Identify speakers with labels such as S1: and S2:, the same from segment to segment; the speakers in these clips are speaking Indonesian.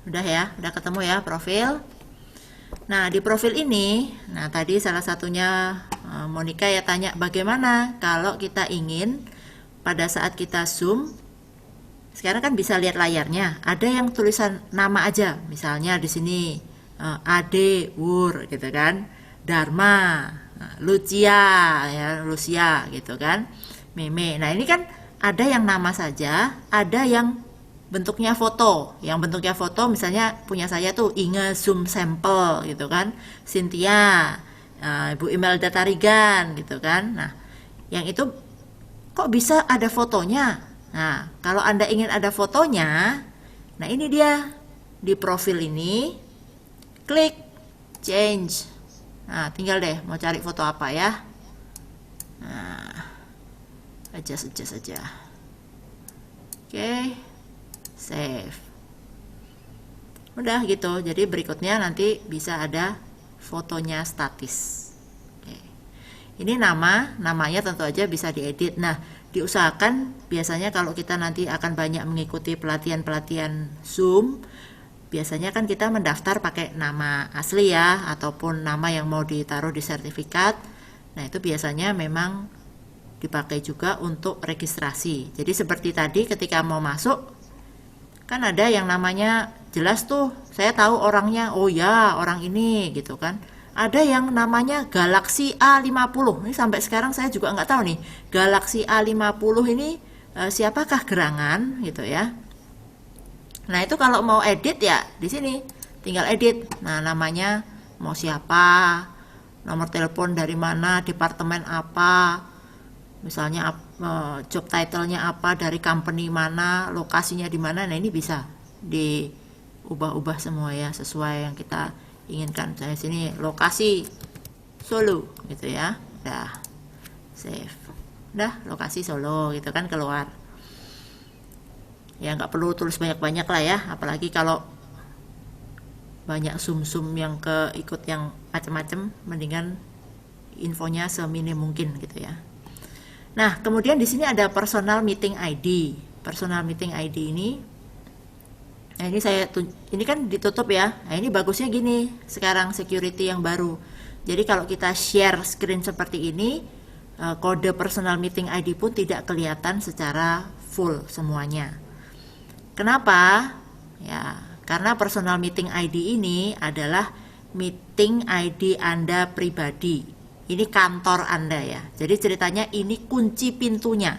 S1: Udah ya, udah ketemu ya profil. Nah, di profil ini, nah tadi salah satunya Monica ya tanya bagaimana kalau kita ingin pada saat kita zoom, sekarang kan bisa lihat layarnya, ada yang tulisan nama aja, misalnya di sini Ade Wur gitu kan, Dharma, Lucia ya, Lucia gitu kan, Meme. Nah, ini kan ada yang nama saja, ada yang bentuknya foto. Yang bentuknya foto misalnya punya saya tuh Inge Zoom Sampel gitu kan, Cynthia, Ibu Imelda Tarigan gitu kan. Nah, yang itu kok bisa ada fotonya? Nah, kalau Anda ingin ada fotonya, nah ini dia di profil ini, klik change. Nah, tinggal deh mau cari foto apa ya. Nah, adjust aja. Oke, save. Udah gitu. Jadi berikutnya nanti bisa ada fotonya statis. Oke. Ini namanya tentu aja bisa diedit. Nah, diusahakan biasanya kalau kita nanti akan banyak mengikuti pelatihan-pelatihan Zoom, biasanya kan kita mendaftar pakai nama asli ya, ataupun nama yang mau ditaruh di sertifikat. Nah, itu biasanya memang dipakai juga untuk registrasi. Jadi seperti tadi ketika mau masuk, kan ada yang namanya jelas tuh, saya tahu orangnya, oh ya orang ini gitu kan. Ada yang namanya Galaxy A50. Ini sampai sekarang saya juga nggak tahu nih, Galaxy A50 ini siapakah gerangan gitu ya. Nah, itu kalau mau edit ya di sini tinggal edit. Nah, namanya mau siapa, nomor telepon dari mana, departemen apa, misalnya job title-nya apa, dari company mana, lokasinya di mana. Nah, ini bisa diubah-ubah semua ya sesuai yang kita inginkan. Saya sini lokasi Solo gitu ya. Udah save. Udah lokasi Solo gitu kan keluar. Ya nggak perlu tulis banyak-banyak lah ya, apalagi kalau banyak zoom yang ikut yang macam-macam, mendingan infonya seminim mungkin gitu ya. Nah, kemudian di sini ada personal meeting ID. Personal meeting ID ini, nah ini kan ditutup ya. Nah, ini bagusnya gini, sekarang security yang baru. Jadi kalau kita share screen seperti ini, kode personal meeting ID pun tidak kelihatan secara full semuanya. Kenapa? Ya, karena personal meeting ID ini adalah meeting ID Anda pribadi. Ini kantor Anda ya. Jadi ceritanya ini kunci pintunya.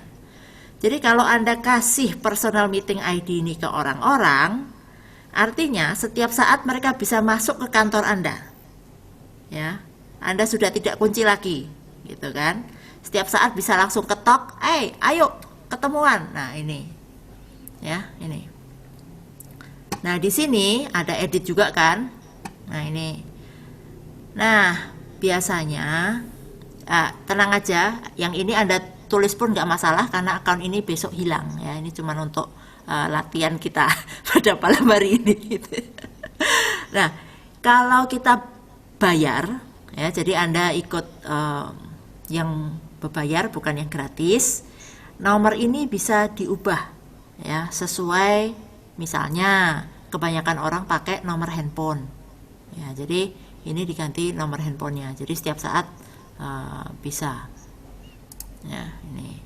S1: Jadi kalau Anda kasih personal meeting ID ini ke orang-orang, artinya setiap saat mereka bisa masuk ke kantor Anda. Ya, Anda sudah tidak kunci lagi, gitu kan? Setiap saat bisa langsung ketok, ayo ketemuan. Nah, ini. Ya, ini. Nah, di sini ada edit juga kan? Nah, ini. Nah, biasanya tenang aja, yang ini Anda tulis pun nggak masalah karena akun ini besok hilang ya. Ini cuma untuk latihan kita pada malam hari ini gitu. Nah, kalau kita bayar ya, jadi Anda ikut yang berbayar bukan yang gratis, nomor ini bisa diubah ya sesuai, misalnya kebanyakan orang pakai nomor handphone ya, jadi ini diganti nomor handphonenya, jadi setiap saat bisa ya. Ini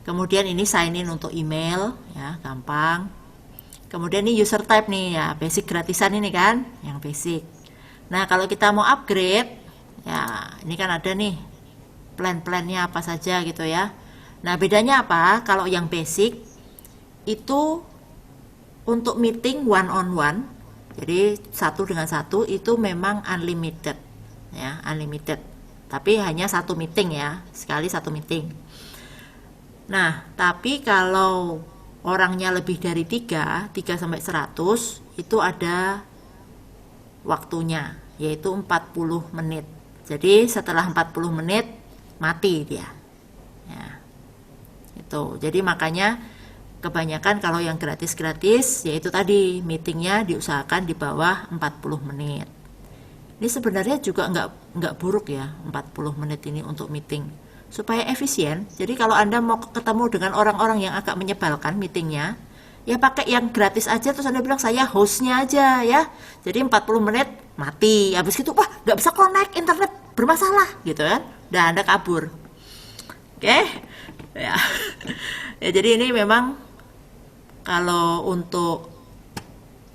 S1: kemudian ini sign in untuk email ya, gampang. Kemudian ini user type nih ya, basic gratisan ini kan yang basic. Nah, kalau kita mau upgrade ya, ini kan ada nih plan-plannya apa saja gitu ya. Nah, bedanya apa? Kalau yang basic itu untuk meeting one on one, jadi satu dengan satu, itu memang unlimited ya, unlimited, tapi hanya satu meeting ya, sekali satu meeting. Nah, tapi kalau orangnya lebih dari 3 sampai 100, itu ada waktunya, yaitu 40 menit. Jadi setelah 40 menit mati dia ya, itu. Jadi makanya kebanyakan kalau yang gratis-gratis, yaitu tadi meetingnya diusahakan di bawah 40 menit. Ini sebenarnya juga nggak buruk ya, 40 menit ini untuk meeting, supaya efisien. Jadi kalau Anda mau ketemu dengan orang-orang yang agak menyebalkan meetingnya, ya pakai yang gratis aja, terus Anda bilang saya hostnya aja ya. Jadi 40 menit mati, habis gitu wah nggak bisa connect internet, bermasalah gitu kan, dan Anda kabur. Oke, ya. Ya jadi ini memang kalau untuk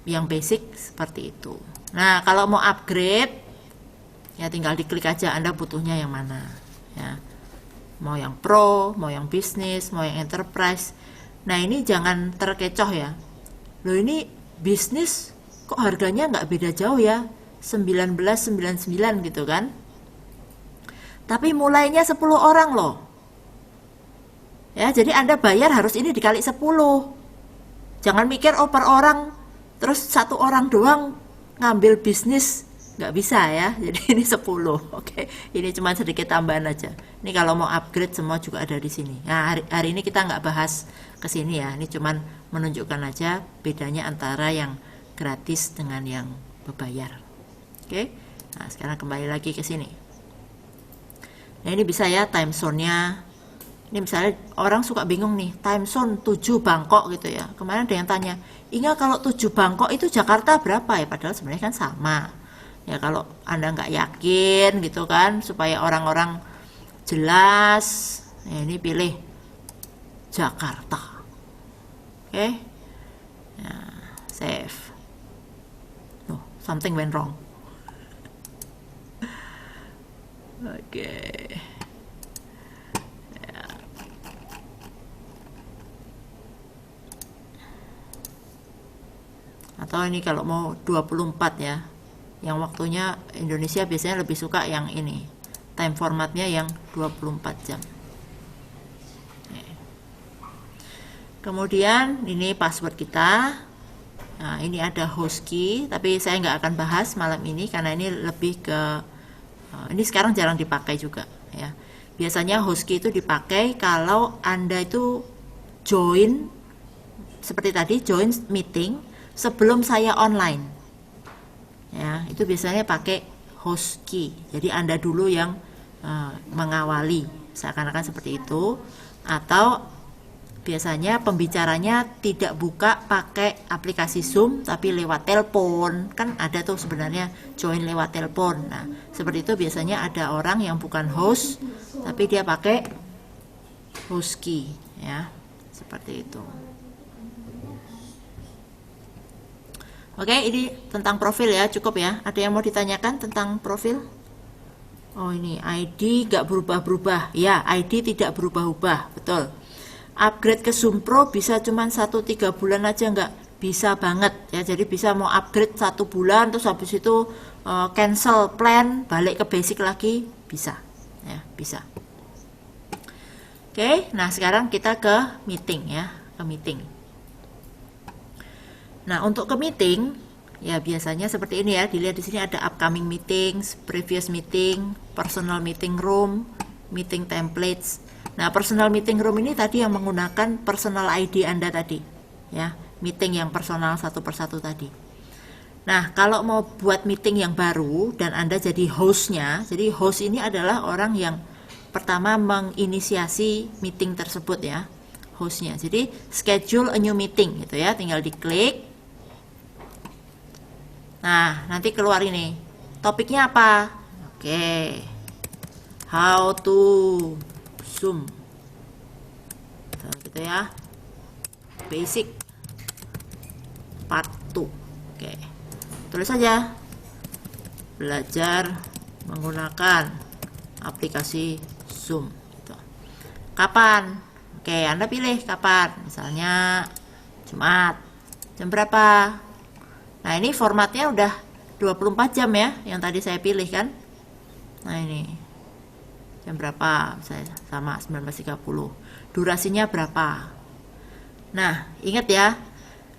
S1: yang basic seperti itu. Nah kalau mau upgrade ya tinggal diklik aja Anda butuhnya yang mana ya, mau yang pro, mau yang bisnis, mau yang enterprise. Nah ini jangan terkecoh ya, loh ini bisnis kok harganya nggak beda jauh ya, 19,99 gitu kan, tapi mulainya 10 orang loh ya, jadi Anda bayar harus ini dikali 10. Jangan mikir oh per orang terus satu orang doang ngambil bisnis, nggak bisa ya, jadi ini 10. Oke, ini cuma sedikit tambahan aja. Ini kalau mau upgrade semua juga ada di sini. Nah hari ini kita nggak bahas ke sini ya, ini cuma menunjukkan aja bedanya antara yang gratis dengan yang berbayar. Oke, nah sekarang kembali lagi ke sini. Nah ini bisa ya time zone-nya. Ini misalnya orang suka bingung nih, time zone 7 Bangkok gitu ya. Kemarin ada yang tanya, Inga kalau 7 Bangkok itu Jakarta berapa ya? Padahal sebenarnya kan sama. Ya kalau Anda nggak yakin gitu kan, supaya orang-orang jelas, ya ini pilih Jakarta. Oke, ya, save. Oh, something went wrong. Oke. Atau ini kalau mau 24 ya, yang waktunya Indonesia biasanya lebih suka yang ini, time formatnya yang 24 jam. Kemudian ini password kita. Nah ini ada host key, tapi saya nggak akan bahas malam ini karena ini lebih ke ini sekarang jarang dipakai juga ya. Biasanya host key itu dipakai kalau Anda itu join seperti tadi, join meeting sebelum saya online ya, itu biasanya pakai host key. Jadi Anda dulu yang mengawali, seakan-akan seperti itu. Atau biasanya pembicaranya tidak buka pakai aplikasi Zoom tapi lewat telepon, kan ada tuh sebenarnya join lewat telepon. Nah seperti itu biasanya ada orang yang bukan host tapi dia pakai host key ya, seperti itu. Oke, ini tentang profil ya, cukup ya. Ada yang mau ditanyakan tentang profil? Oh ini ID gak berubah-berubah. Ya, ID tidak berubah-ubah, betul. Upgrade ke Zoom Pro bisa cuman 1-3 bulan aja, nggak bisa banget ya. Jadi bisa mau upgrade 1 bulan terus habis itu cancel plan, balik ke basic lagi, bisa ya, bisa. Oke, nah sekarang kita ke meeting ya, ke meeting. Nah, untuk ke meeting ya biasanya seperti ini ya. Dilihat di sini ada upcoming meetings, previous meeting, personal meeting room, meeting templates. Nah, personal meeting room ini tadi yang menggunakan personal ID Anda tadi ya, meeting yang personal satu persatu tadi. Nah, kalau mau buat meeting yang baru dan Anda jadi hostnya, jadi host ini adalah orang yang pertama menginisiasi meeting tersebut ya, hostnya. Jadi schedule a new meeting gitu ya, tinggal diklik. Nah, nanti keluar ini. Topiknya apa? Oke. How to Zoom. Gitu ya. Basic part 2. Oke. Tulis saja. Belajar menggunakan aplikasi Zoom. Gitu. Kapan? Oke, Anda pilih kapan. Misalnya Jumat. Jam berapa? Nah ini formatnya udah 24 jam ya, yang tadi saya pilih kan. Nah ini jam berapa, saya sama 19.30. Durasinya berapa. Nah ingat ya,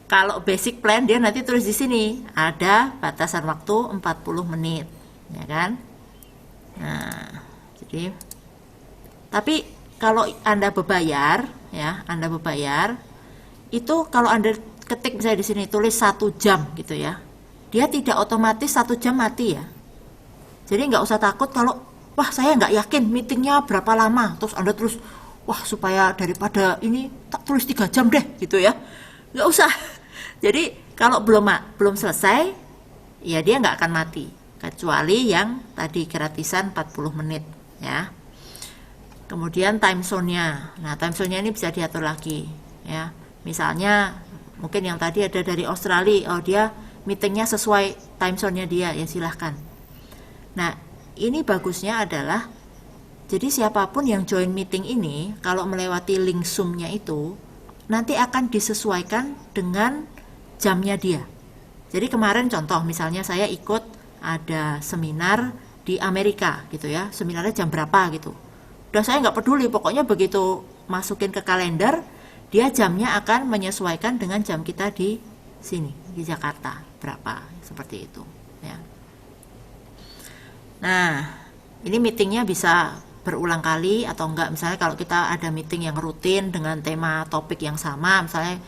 S1: kalau basic plan dia nanti tulis di sini ada batasan waktu 40 menit, ya kan. Nah jadi, tapi kalau Anda berbayar ya, Anda berbayar itu kalau Anda ketik misalnya di sini tulis 1 jam gitu ya, dia tidak otomatis 1 jam mati ya. Jadi nggak usah takut kalau wah saya nggak yakin meetingnya berapa lama, terus Anda terus wah supaya daripada ini tak tulis 3 jam deh gitu ya. nggak usah. Jadi kalau belum selesai, ya dia nggak akan mati, kecuali yang tadi gratisan 40 menit ya. Kemudian time zone-nya. Nah, time zone-nya ini bisa diatur lagi ya. Misalnya mungkin yang tadi ada dari Australia, oh dia meetingnya sesuai time zone-nya dia, ya silahkan. Nah, ini bagusnya adalah jadi siapapun yang join meeting ini, kalau melewati link Zoom-nya itu, nanti akan disesuaikan dengan jamnya dia. Jadi kemarin contoh, misalnya saya ikut ada seminar di Amerika gitu ya, seminarnya jam berapa gitu. Udah saya nggak peduli, pokoknya begitu masukin ke kalender, dia jamnya akan menyesuaikan dengan jam kita di sini, di Jakarta, berapa, seperti itu. Ya. Nah, ini meetingnya bisa berulang kali atau enggak, misalnya kalau kita ada meeting yang rutin dengan tema topik yang sama, misalnya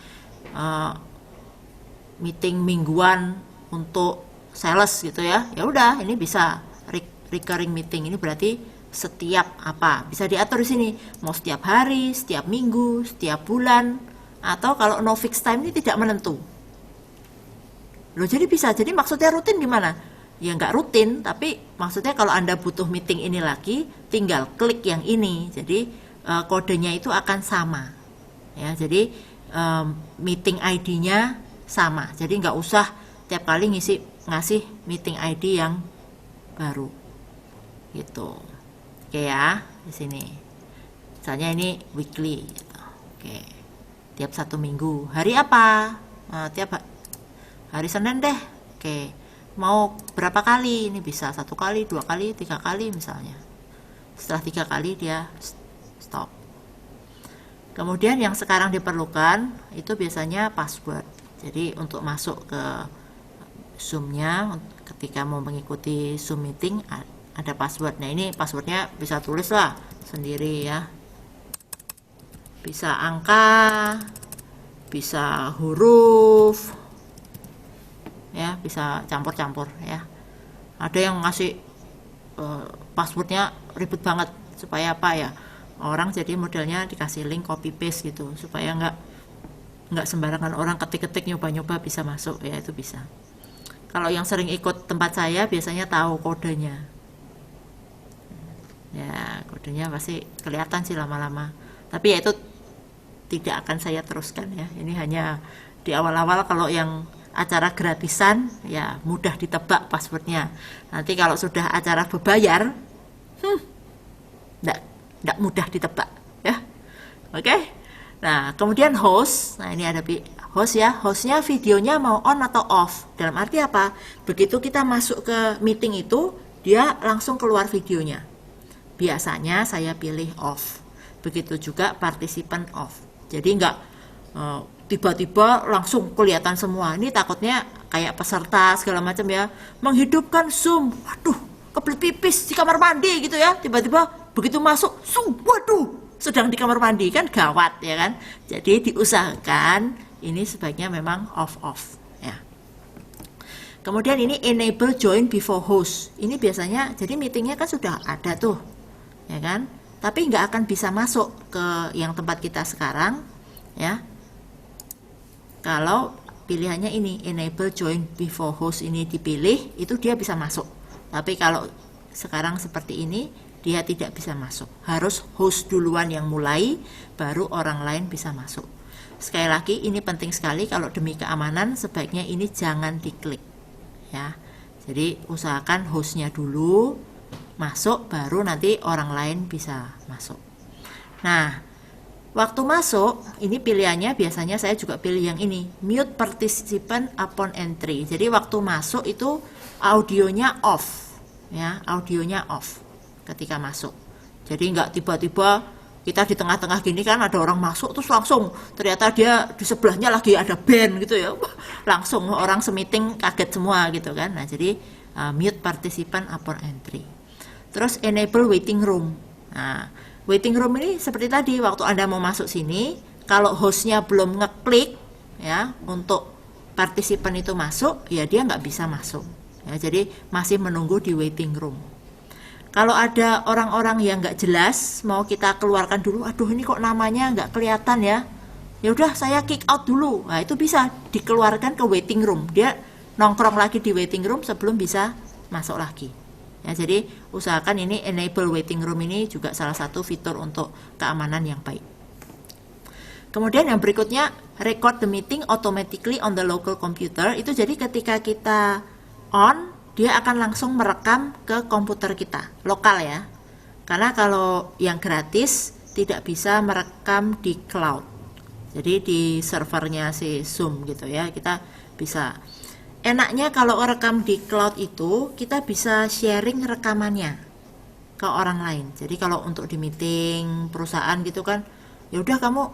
S1: meeting mingguan untuk sales gitu ya, ya udah ini bisa recurring meeting, ini berarti setiap apa bisa diatur di sini, mau setiap hari, setiap minggu, setiap bulan, atau kalau no fixed time ini tidak menentu loh. Jadi bisa, jadi maksudnya rutin gimana? Ya nggak rutin, tapi maksudnya kalau Anda butuh meeting ini lagi, tinggal klik yang ini. Jadi kodenya itu akan sama. Ya, jadi meeting ID-nya sama. Jadi nggak usah tiap kali ngasih meeting ID yang baru. Gitu. Oke ya, di sini. Misalnya ini weekly gitu. Oke. Tiap 1 minggu. Hari apa? Tiap hari Senin deh. Oke. Mau berapa kali? Ini bisa 1 kali, 2 kali, 3 kali misalnya. Setelah 3 kali dia stop. Kemudian yang sekarang diperlukan itu biasanya password. Jadi untuk masuk ke Zoom-nya ketika mau mengikuti Zoom meeting ada password. Nah, ini passwordnya bisa tulis lah sendiri ya. Bisa angka, bisa huruf, ya bisa campur-campur ya. Ada yang ngasih passwordnya ribet banget supaya apa ya, orang jadi modelnya dikasih link copy paste gitu supaya nggak sembarangan orang ketik-ketik nyoba-nyoba bisa masuk ya, itu bisa. Kalau yang sering ikut tempat saya biasanya tahu kodenya ya, kodenya pasti kelihatan sih lama-lama, tapi ya itu tidak akan saya teruskan ya. Ini hanya di awal-awal, kalau yang acara gratisan ya mudah ditebak passwordnya. Nanti kalau sudah acara berbayar, enggak mudah ditebak ya. Oke. Nah, kemudian host. Nah, ini ada host ya. Hostnya videonya mau on atau off. Dalam arti apa? Begitu kita masuk ke meeting itu, dia langsung keluar videonya. Biasanya saya pilih off. Begitu juga partisipan off. Jadi enggak tiba-tiba langsung kelihatan semua. Ini takutnya kayak peserta segala macam ya, menghidupkan Zoom, waduh kebelet pipis di kamar mandi gitu ya, tiba-tiba begitu masuk Zoom, waduh sedang di kamar mandi, kan gawat ya kan. Jadi diusahakan ini sebaiknya memang off ya. Kemudian ini enable join before host. Ini biasanya jadi meetingnya kan sudah ada tuh ya kan, tapi nggak akan bisa masuk ke yang tempat kita sekarang ya. Kalau pilihannya ini enable join before host ini dipilih, itu dia bisa masuk. Tapi kalau sekarang seperti ini, dia tidak bisa masuk. Harus host duluan yang mulai, baru orang lain bisa masuk. Sekali lagi, ini penting sekali, kalau demi keamanan sebaiknya ini jangan diklik ya. Jadi usahakan hostnya dulu masuk, baru nanti orang lain bisa masuk. Nah, waktu masuk, ini pilihannya biasanya saya juga pilih yang ini, mute participant upon entry. Jadi waktu masuk itu audionya off, ya, audionya off ketika masuk. Jadi nggak tiba-tiba kita di tengah-tengah gini kan ada orang masuk terus langsung ternyata dia di sebelahnya lagi ada band gitu ya, langsung orang semeeting kaget semua gitu kan. Nah, jadi mute participant upon entry. Terus enable waiting room. Nah, waiting room ini seperti tadi, waktu Anda mau masuk sini, kalau hostnya belum ngeklik ya untuk partisipan itu masuk, ya dia nggak bisa masuk. Ya, jadi masih menunggu di waiting room. Kalau ada orang-orang yang nggak jelas, mau kita keluarkan dulu, aduh ini kok namanya nggak kelihatan ya, ya udah saya kick out dulu. Nah, itu bisa dikeluarkan ke waiting room. Dia nongkrong lagi di waiting room sebelum bisa masuk lagi. Ya, jadi usahakan ini enable waiting room ini juga salah satu fitur untuk keamanan yang baik. Kemudian yang berikutnya, record the meeting automatically on the local computer. Itu jadi ketika kita on, dia akan langsung merekam ke komputer kita, lokal ya. Karena kalau yang gratis tidak bisa merekam di cloud. Jadi di servernya si Zoom gitu ya, kita bisa. Enaknya kalau rekam di cloud itu, kita bisa sharing rekamannya ke orang lain. Jadi kalau untuk di meeting perusahaan gitu kan, ya udah kamu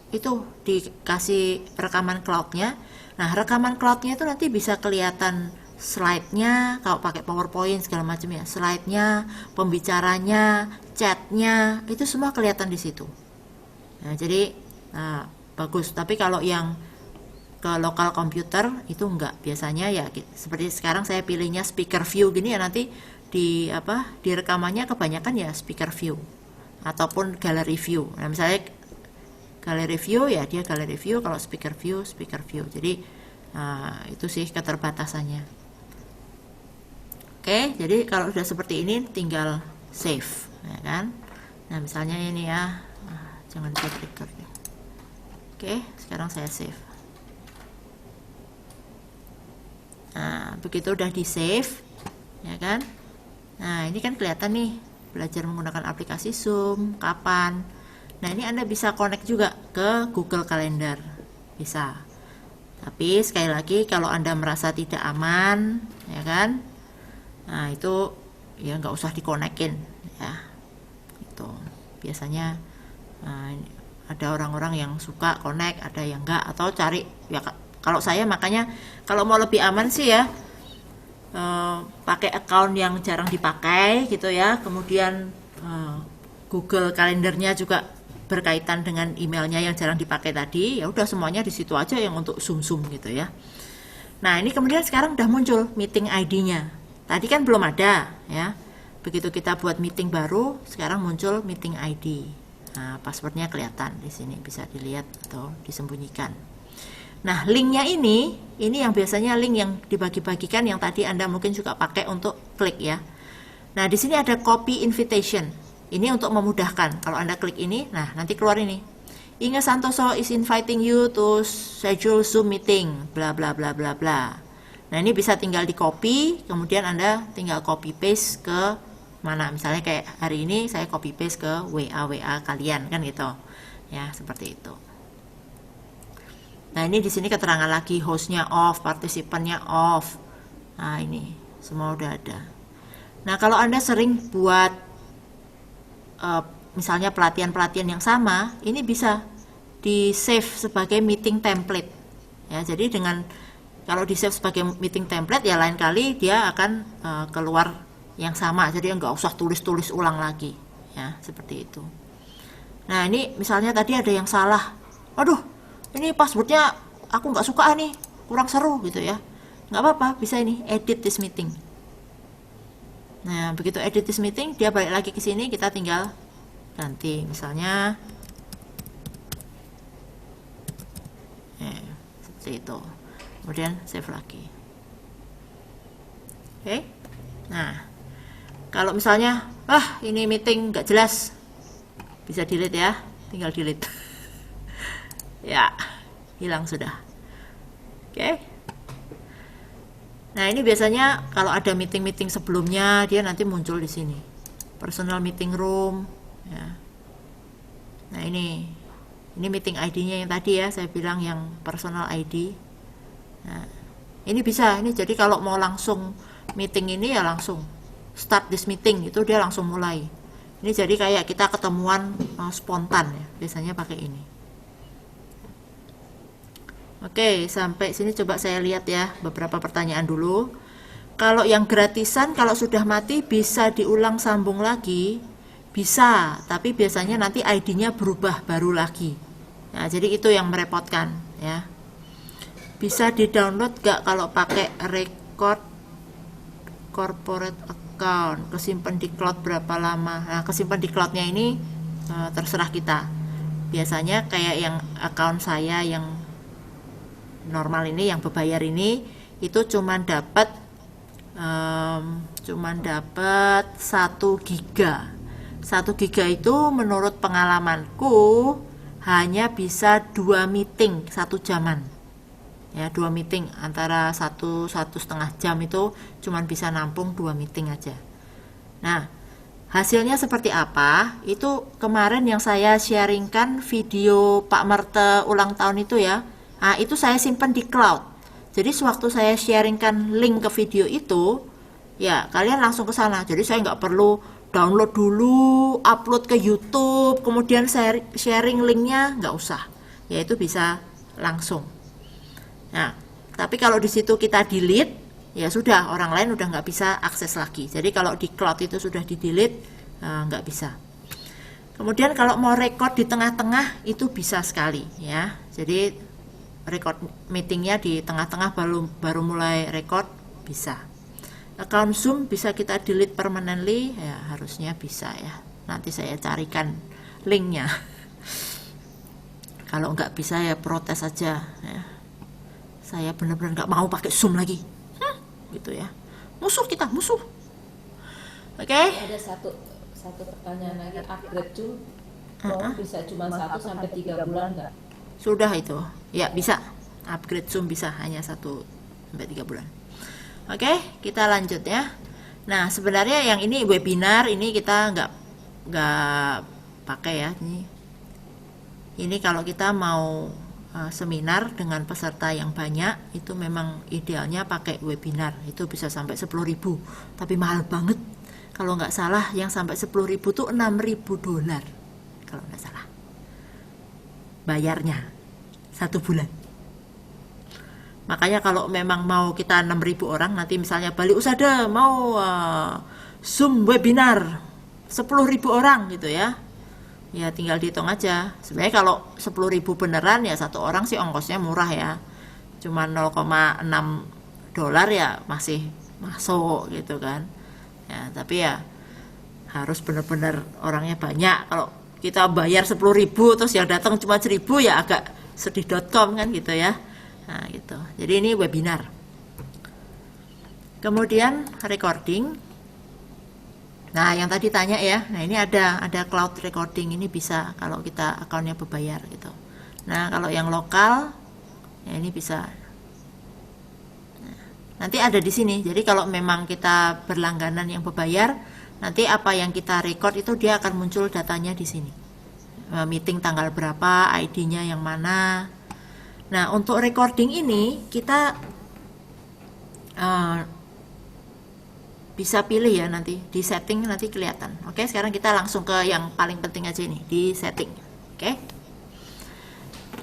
S1: itu dikasih rekaman cloudnya. Nah, rekaman cloudnya itu nanti bisa kelihatan slide-nya, kalau pakai PowerPoint segala macam ya, slide-nya, pembicaranya, chat-nya, itu semua kelihatan di situ. Nah, jadi bagus. Tapi kalau yang ke lokal komputer itu enggak, biasanya ya seperti sekarang saya pilihnya speaker view gini ya, nanti di rekamannya kebanyakan ya speaker view ataupun gallery view. Nah, misalnya gallery view ya dia gallery view, kalau speaker view. Jadi itu sih keterbatasannya. Oke, jadi kalau sudah seperti ini tinggal save ya kan. Nah, misalnya ini ya, jangan save record ya. Oke, sekarang saya save. Nah, begitu udah di save ya kan. Nah, ini kan kelihatan nih belajar menggunakan aplikasi Zoom kapan. Nah, ini Anda bisa connect juga ke Google Calendar, bisa. Tapi sekali lagi kalau Anda merasa tidak aman ya kan, nah itu ya nggak usah dikonekin ya. Itu biasanya ada orang-orang yang suka connect, ada yang enggak, atau cari ya. Kalau saya makanya kalau mau lebih aman sih ya, pakai account yang jarang dipakai gitu ya. Kemudian Google Kalendernya juga berkaitan dengan emailnya yang jarang dipakai tadi. Ya udah semuanya di situ aja yang untuk Zoom gitu ya. Nah, ini kemudian sekarang udah muncul meeting ID-nya. Tadi kan belum ada ya. Begitu kita buat meeting baru, sekarang muncul meeting ID. Nah, passwordnya kelihatan di sini, bisa dilihat atau disembunyikan. Nah, linknya ini yang biasanya link yang dibagi-bagikan yang tadi Anda mungkin juga pakai untuk klik ya. Nah, di sini ada copy invitation. Ini untuk memudahkan. Kalau Anda klik ini, nah nanti keluar ini. Inge Santoso is inviting you to schedule Zoom meeting, bla bla bla bla bla. Nah, ini bisa tinggal di copy, kemudian Anda tinggal copy paste ke mana. Misalnya kayak hari ini saya copy paste ke WA kalian kan gitu. Ya, seperti itu. Nah, ini di sini keterangan lagi, hostnya off, partisipannya off. Nah, ini semua udah ada. Nah, kalau Anda sering buat misalnya pelatihan-pelatihan yang sama, ini bisa di save sebagai meeting template ya. Jadi dengan kalau di save sebagai meeting template ya lain kali dia akan keluar yang sama, jadi nggak usah tulis-tulis ulang lagi ya, seperti itu. Nah, ini misalnya tadi ada yang salah, aduh ini passwordnya aku nggak suka nih, kurang seru gitu ya, nggak apa-apa, bisa ini edit this meeting. Nah, begitu edit this meeting, dia balik lagi ke sini, kita tinggal ganti, misalnya seperti itu. Kemudian save lagi. Oke. Nah, kalau misalnya, ini meeting nggak jelas, bisa delete ya, tinggal delete. Ya, hilang sudah. Oke. Nah, ini biasanya kalau ada meeting-meeting sebelumnya, dia nanti muncul di sini. Personal meeting room, ya. Nah, ini meeting ID-nya yang tadi ya, saya bilang yang personal ID. Nah, ini bisa, ini jadi kalau mau langsung meeting ini ya langsung start this meeting, itu dia langsung mulai. Ini jadi kayak kita ketemuan spontan ya, biasanya pakai ini. Oke, sampai sini coba saya lihat ya beberapa pertanyaan dulu. Kalau yang gratisan, kalau sudah mati bisa diulang sambung lagi? Bisa, tapi biasanya nanti ID-nya berubah baru lagi. Nah, jadi itu yang merepotkan ya. Bisa di-download gak kalau pakai record corporate account? Kesimpan di cloud berapa lama? Nah, kesimpan di cloudnya ini terserah kita. biasanya kayak yang account saya yang normal ini, yang berbayar ini, itu cuman dapat 1 giga. 1 giga itu menurut pengalamanku hanya bisa 2 meeting 1 jaman. Ya, 2 meeting antara 1,5 jam itu cuman bisa nampung 2 meeting aja. Nah, hasilnya seperti apa? Itu kemarin yang saya sharingkan video Pak Merte ulang tahun itu ya. Nah, itu saya simpan di cloud. Jadi sewaktu saya sharingkan link ke video itu, ya kalian langsung ke sana. Jadi saya nggak perlu download dulu, upload ke YouTube, kemudian sharing linknya, nggak usah. Ya itu bisa langsung. Nah, tapi kalau di situ kita delete, ya sudah, orang lain udah nggak bisa akses lagi. Jadi kalau di cloud itu sudah di delete, nggak bisa. Kemudian kalau mau record di tengah-tengah itu bisa sekali ya. Jadi record meetingnya di tengah-tengah baru mulai record bisa. Account Zoom bisa kita delete permanently, ya harusnya bisa ya. Nanti saya carikan linknya. Kalau nggak bisa ya protes aja ya. Saya benar-benar nggak mau pakai Zoom lagi, gitu ya. Musuh kita, musuh. Oke?
S2: Ada satu pertanyaan lagi, upgrade Zoom bisa cuma 1 sampai 3 bulan nggak?
S1: Sudah itu, ya bisa. Upgrade Zoom bisa hanya 1 sampai 3 bulan. Oke, kita lanjut ya. Nah, sebenarnya yang ini webinar ini kita nggak pakai ya. Ini kalau kita mau seminar dengan peserta yang banyak, itu memang idealnya pakai webinar. Itu bisa sampai 10.000, tapi mahal banget. Kalau nggak salah, yang sampai 10.000 tuh $6.000 kalau nggak salah. Bayarnya 1 bulan. Makanya kalau memang mau kita 6.000 orang, nanti misalnya Bali Usada mau Zoom webinar 10.000 orang gitu ya. Ya tinggal dihitung aja. Sebenarnya kalau 10.000 beneran ya 1 orang sih ongkosnya murah ya. Cuma $0,6 ya masih masuk gitu kan. Ya, tapi ya harus bener-bener orangnya banyak. Kalau kita bayar 10.000 terus yang datang cuma 1.000 ya agak sedih.com kan gitu ya. Nah gitu. Jadi ini webinar. Kemudian recording. Nah yang tadi tanya ya, nah ini ada cloud recording, ini bisa kalau kita akunnya berbayar gitu. Nah kalau yang lokal ya ini bisa. Nah, nanti ada di sini. Jadi kalau memang kita berlangganan yang berbayar, nanti apa yang kita record itu dia akan muncul datanya di sini. Meeting tanggal berapa, ID-nya yang mana. Nah, untuk recording ini kita bisa pilih ya nanti di setting, nanti kelihatan. Oke, sekarang kita langsung ke yang paling penting aja ini, di setting. Oke.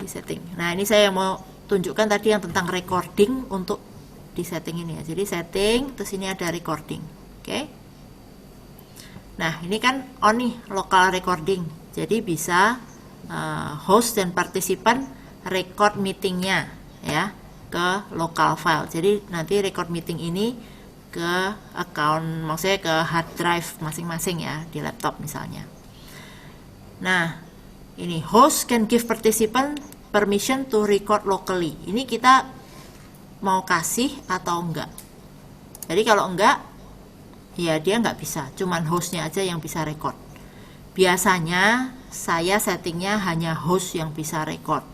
S1: Di setting. Nah, ini saya mau tunjukkan tadi yang tentang recording untuk di setting ini ya. Jadi setting, terus ini ada recording. Oke. Nah, ini kan on nih, local recording. Jadi bisa host dan partisipan record meetingnya ya ke local file. Jadi nanti record meeting ini ke account, maksudnya ke hard drive masing-masing ya di laptop misalnya. Nah, ini host can give participant permission to record locally. Ini kita mau kasih atau enggak. Jadi kalau enggak, ya dia nggak bisa, cuman hostnya aja yang bisa record. Biasanya saya settingnya hanya host yang bisa record,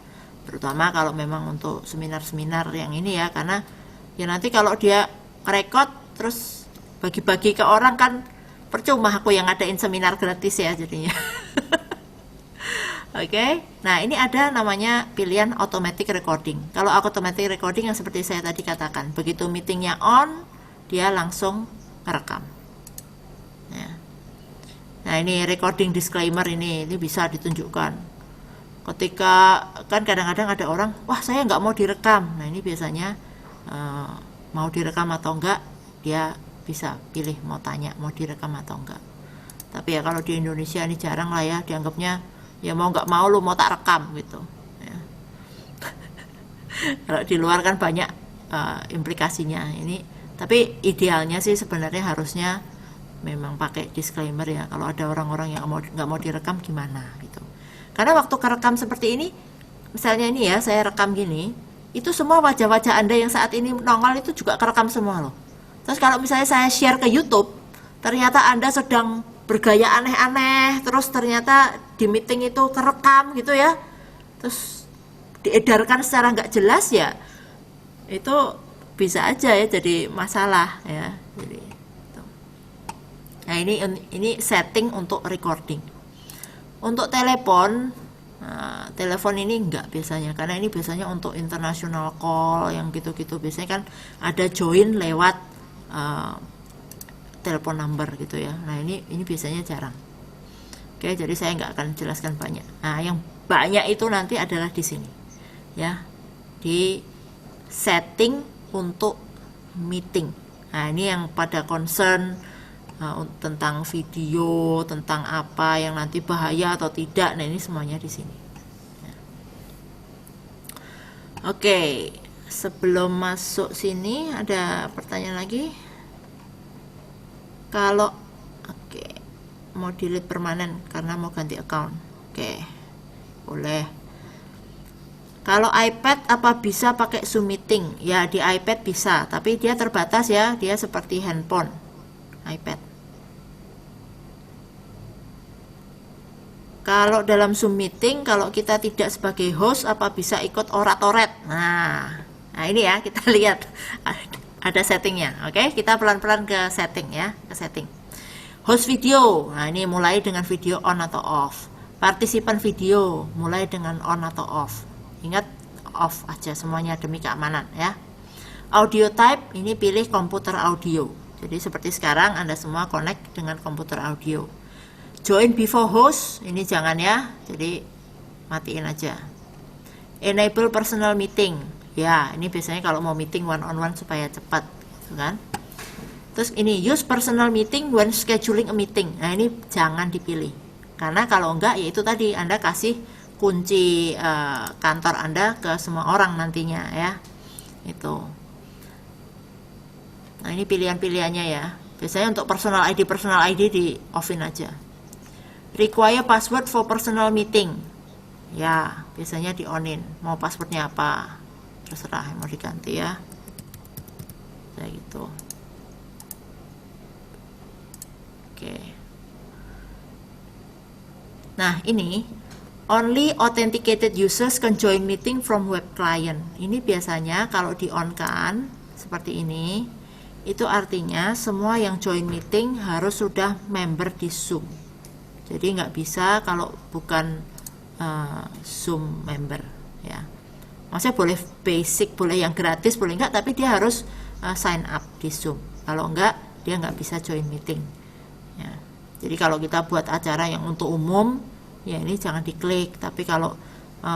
S1: terutama kalau memang untuk seminar-seminar yang ini ya, karena ya nanti kalau dia record terus bagi-bagi ke orang kan percuma aku yang ngadain seminar gratis ya jadinya. Oke, nah ini ada namanya pilihan automatic recording. Kalau automatic recording yang seperti saya tadi katakan, begitu meetingnya on, dia langsung merekam. Nah ini recording disclaimer ini bisa ditunjukkan. Ketika kan kadang-kadang ada orang, wah saya nggak mau direkam. Nah ini biasanya mau direkam atau enggak, dia bisa pilih mau tanya mau direkam atau enggak. Tapi ya kalau di Indonesia ini jarang lah ya, dianggapnya ya mau nggak mau lu mau tak rekam gitu. Ya. Kalau di luar kan banyak implikasinya ini. Tapi idealnya sih sebenarnya harusnya memang pakai disclaimer ya, kalau ada orang-orang yang nggak mau direkam gimana gitu. Karena waktu kerekam seperti ini, misalnya ini ya, saya rekam gini, itu semua wajah-wajah Anda yang saat ini nongol itu juga kerekam semua loh. Terus kalau misalnya saya share ke YouTube, ternyata Anda sedang bergaya aneh-aneh, terus ternyata di meeting itu kerekam gitu ya, terus diedarkan secara nggak jelas ya, itu bisa aja ya jadi masalah ya. Jadi, gitu. Nah ini setting untuk recording. Untuk telepon, nah, telepon ini enggak biasanya, karena ini biasanya untuk international call yang gitu-gitu, biasanya kan ada join lewat telepon number gitu ya. Nah ini biasanya jarang. Oke, jadi saya nggak akan jelaskan banyak. Nah yang banyak itu nanti adalah di sini ya, di setting untuk meeting. Nah ini yang pada concern tentang video, tentang apa yang nanti bahaya atau tidak. Nah ini semuanya di sini. Oke, sebelum masuk sini ada pertanyaan lagi. Kalau mau delete permanen karena mau ganti account, boleh. Kalau iPad apa bisa pakai Zoom meeting? Ya di iPad bisa, tapi dia terbatas ya, dia seperti handphone iPad. Kalau dalam Zoom meeting, kalau kita tidak sebagai host, apa bisa ikut oratoret? Nah ini ya, kita lihat ada settingnya. Oke, kita pelan-pelan ke setting ya, ke setting. Host video, nah ini mulai dengan video on atau off. Partisipan video, mulai dengan on atau off. Ingat, off aja semuanya demi keamanan ya. Audio type, ini pilih komputer audio. Jadi seperti sekarang Anda semua connect dengan komputer audio. Join before host, ini jangan ya, jadi matiin aja. Enable personal meeting, ya ini biasanya kalau mau meeting one on one supaya cepat gitu kan. Terus ini use personal meeting when scheduling a meeting, nah ini jangan dipilih, karena kalau enggak ya itu tadi, Anda kasih kunci kantor Anda ke semua orang nantinya ya, itu. Nah ini pilihan-pilihannya ya, biasanya untuk personal ID di offin aja. Require password for personal meeting, ya biasanya di onin. Mau passwordnya apa terserah, mau diganti ya, kayak gitu. Oke. Nah ini only authenticated users can join meeting from web client. Ini biasanya kalau di on kan seperti ini, itu artinya semua yang join meeting harus sudah member di Zoom. Jadi nggak bisa kalau bukan Zoom member ya. Maksudnya boleh basic, boleh yang gratis, boleh enggak, tapi dia harus sign up di Zoom. Kalau enggak, dia nggak bisa join meeting ya. Jadi kalau kita buat acara yang untuk umum ya ini jangan diklik, tapi kalau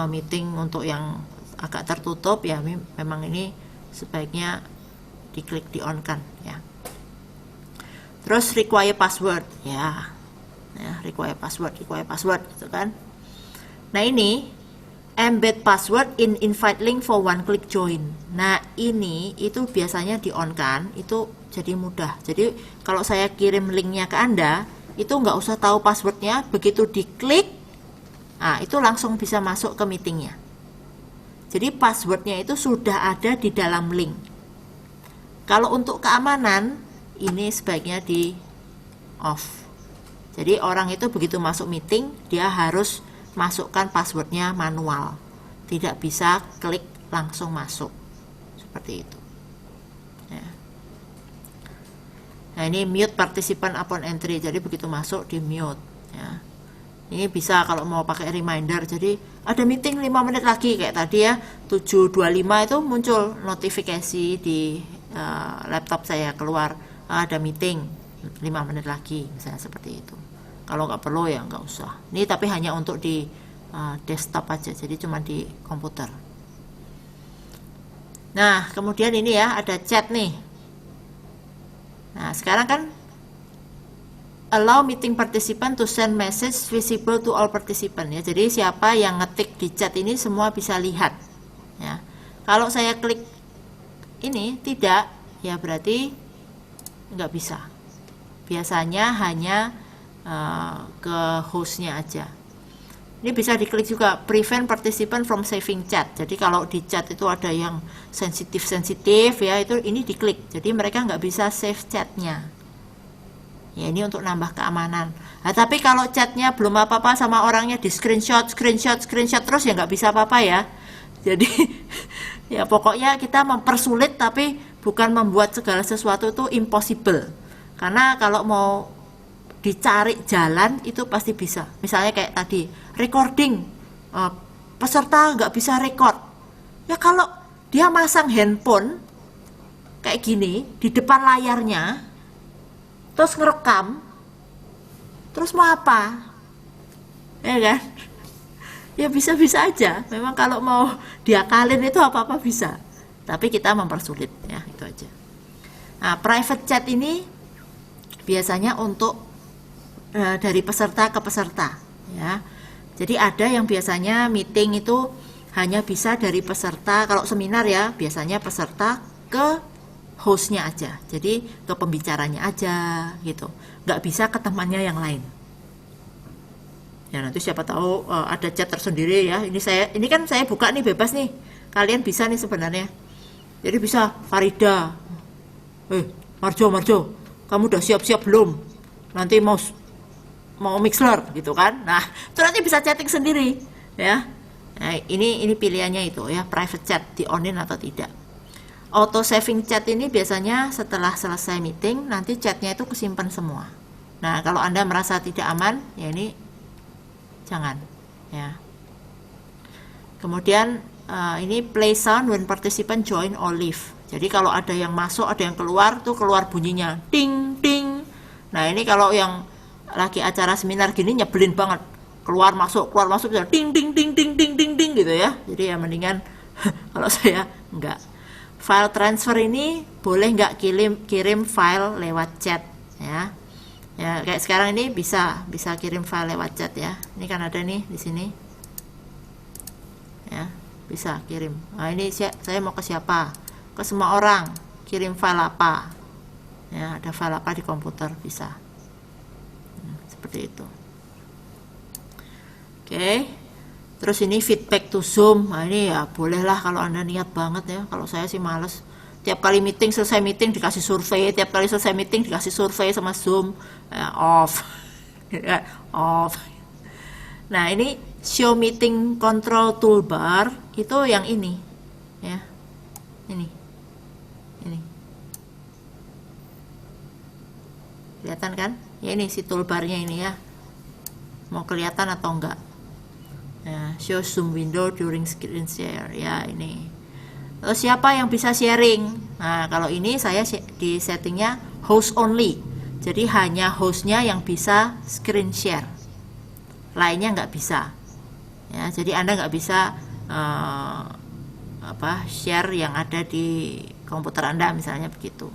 S1: meeting untuk yang agak tertutup ya memang ini sebaiknya diklik di on kan ya. Terus require password ya, require password gitu kan. Nah ini embed password in invite link for one click join. Nah ini itu biasanya di on kan, itu jadi mudah. Jadi kalau saya kirim linknya ke Anda, itu nggak usah tahu passwordnya, begitu diklik, nah itu langsung bisa masuk ke meetingnya. Jadi passwordnya itu sudah ada di dalam link. Kalau untuk keamanan, ini sebaiknya di off. Jadi orang itu begitu masuk meeting, dia harus masukkan passwordnya manual, tidak bisa klik langsung masuk seperti itu ya. Nah ini mute participant upon entry, jadi begitu masuk di mute ya. Ini bisa kalau mau pakai reminder, jadi ada meeting 5 menit lagi kayak tadi ya, 7.25 itu muncul notifikasi di laptop saya keluar, ada meeting 5 menit lagi misalnya seperti itu. Kalau nggak perlu ya nggak usah. Ini tapi hanya untuk di desktop aja, jadi cuma di komputer. Nah kemudian ini ya ada chat nih. Nah sekarang kan allow meeting participant to send message visible to all participant ya. Jadi siapa yang ngetik di chat ini semua bisa lihat ya. Kalau saya klik ini tidak, ya berarti nggak bisa. Biasanya hanya ke hostnya aja. Ini bisa diklik juga, prevent participant from saving chat. Jadi kalau di chat itu ada yang sensitif ya, itu ini diklik. Jadi mereka nggak bisa save chatnya. Ya ini untuk nambah keamanan. Nah, tapi kalau chatnya belum apa-apa sama orangnya, di screenshot terus ya nggak bisa apa-apa ya. Jadi ya pokoknya kita mempersulit, tapi bukan membuat segala sesuatu itu impossible. Karena kalau mau dicari jalan itu pasti bisa. Misalnya kayak tadi recording, peserta nggak bisa record ya, kalau dia masang handphone kayak gini di depan layarnya terus ngerekam, terus mau apa ya kan, ya bisa-bisa aja. Memang kalau mau diakalin itu apa-apa bisa, tapi kita mempersulit ya, itu aja. Nah, private chat ini biasanya untuk dari peserta ke peserta ya. Jadi ada yang biasanya meeting itu hanya bisa dari peserta, kalau seminar ya biasanya peserta ke hostnya aja, jadi ke pembicaranya aja gitu, nggak bisa ke temannya yang lain ya. Nanti siapa tahu ada chat tersendiri ya. Ini kan saya buka nih bebas nih, kalian bisa nih sebenarnya. Jadi bisa Farida, Marjo, kamu udah siap-siap belum? Nanti mau Mixler gitu kan. Nah, itu nanti bisa chatting sendiri ya. Nah, ini pilihannya itu ya, private chat di on-in atau tidak. Auto saving chat ini biasanya setelah selesai meeting nanti chatnya itu kesimpan semua. Nah, kalau Anda merasa tidak aman, ya ini jangan ya. Kemudian ini play sound when participant join or leave. Jadi kalau ada yang masuk, ada yang keluar, tuh keluar bunyinya ding ding. Nah, ini kalau yang lagi acara seminar gini nyebelin banget, keluar masuk bisa ding ding ding ding ding ding ding gitu ya. Jadi ya mendingan kalau saya enggak. File transfer ini boleh nggak kirim file lewat chat ya. Ya kayak sekarang ini bisa kirim file lewat chat ya. Ini kan ada nih di sini ya, bisa kirim. Nah, ini saya mau ke siapa, ke semua orang, kirim file apa ya, ada file apa di komputer, bisa seperti itu. Oke. Terus ini feedback to Zoom. Nah, ini ya bolehlah kalau Anda niat banget ya. Kalau saya sih males. Tiap kali meeting, selesai meeting dikasih survei, tiap kali selesai meeting dikasih survei sama Zoom. Off. Off. Nah, ini show meeting control toolbar itu yang ini ya. Ini. Kelihatan kan? Ya ini si toolbarnya ini ya. Mau kelihatan atau enggak? Nah, show zoom window during screen share ya ini. Terus siapa yang bisa sharing? Nah, kalau ini saya di settingnya host only. Jadi hanya hostnya yang bisa screen share, lainnya nggak bisa. Ya, jadi Anda nggak bisa share yang ada di komputer Anda misalnya begitu.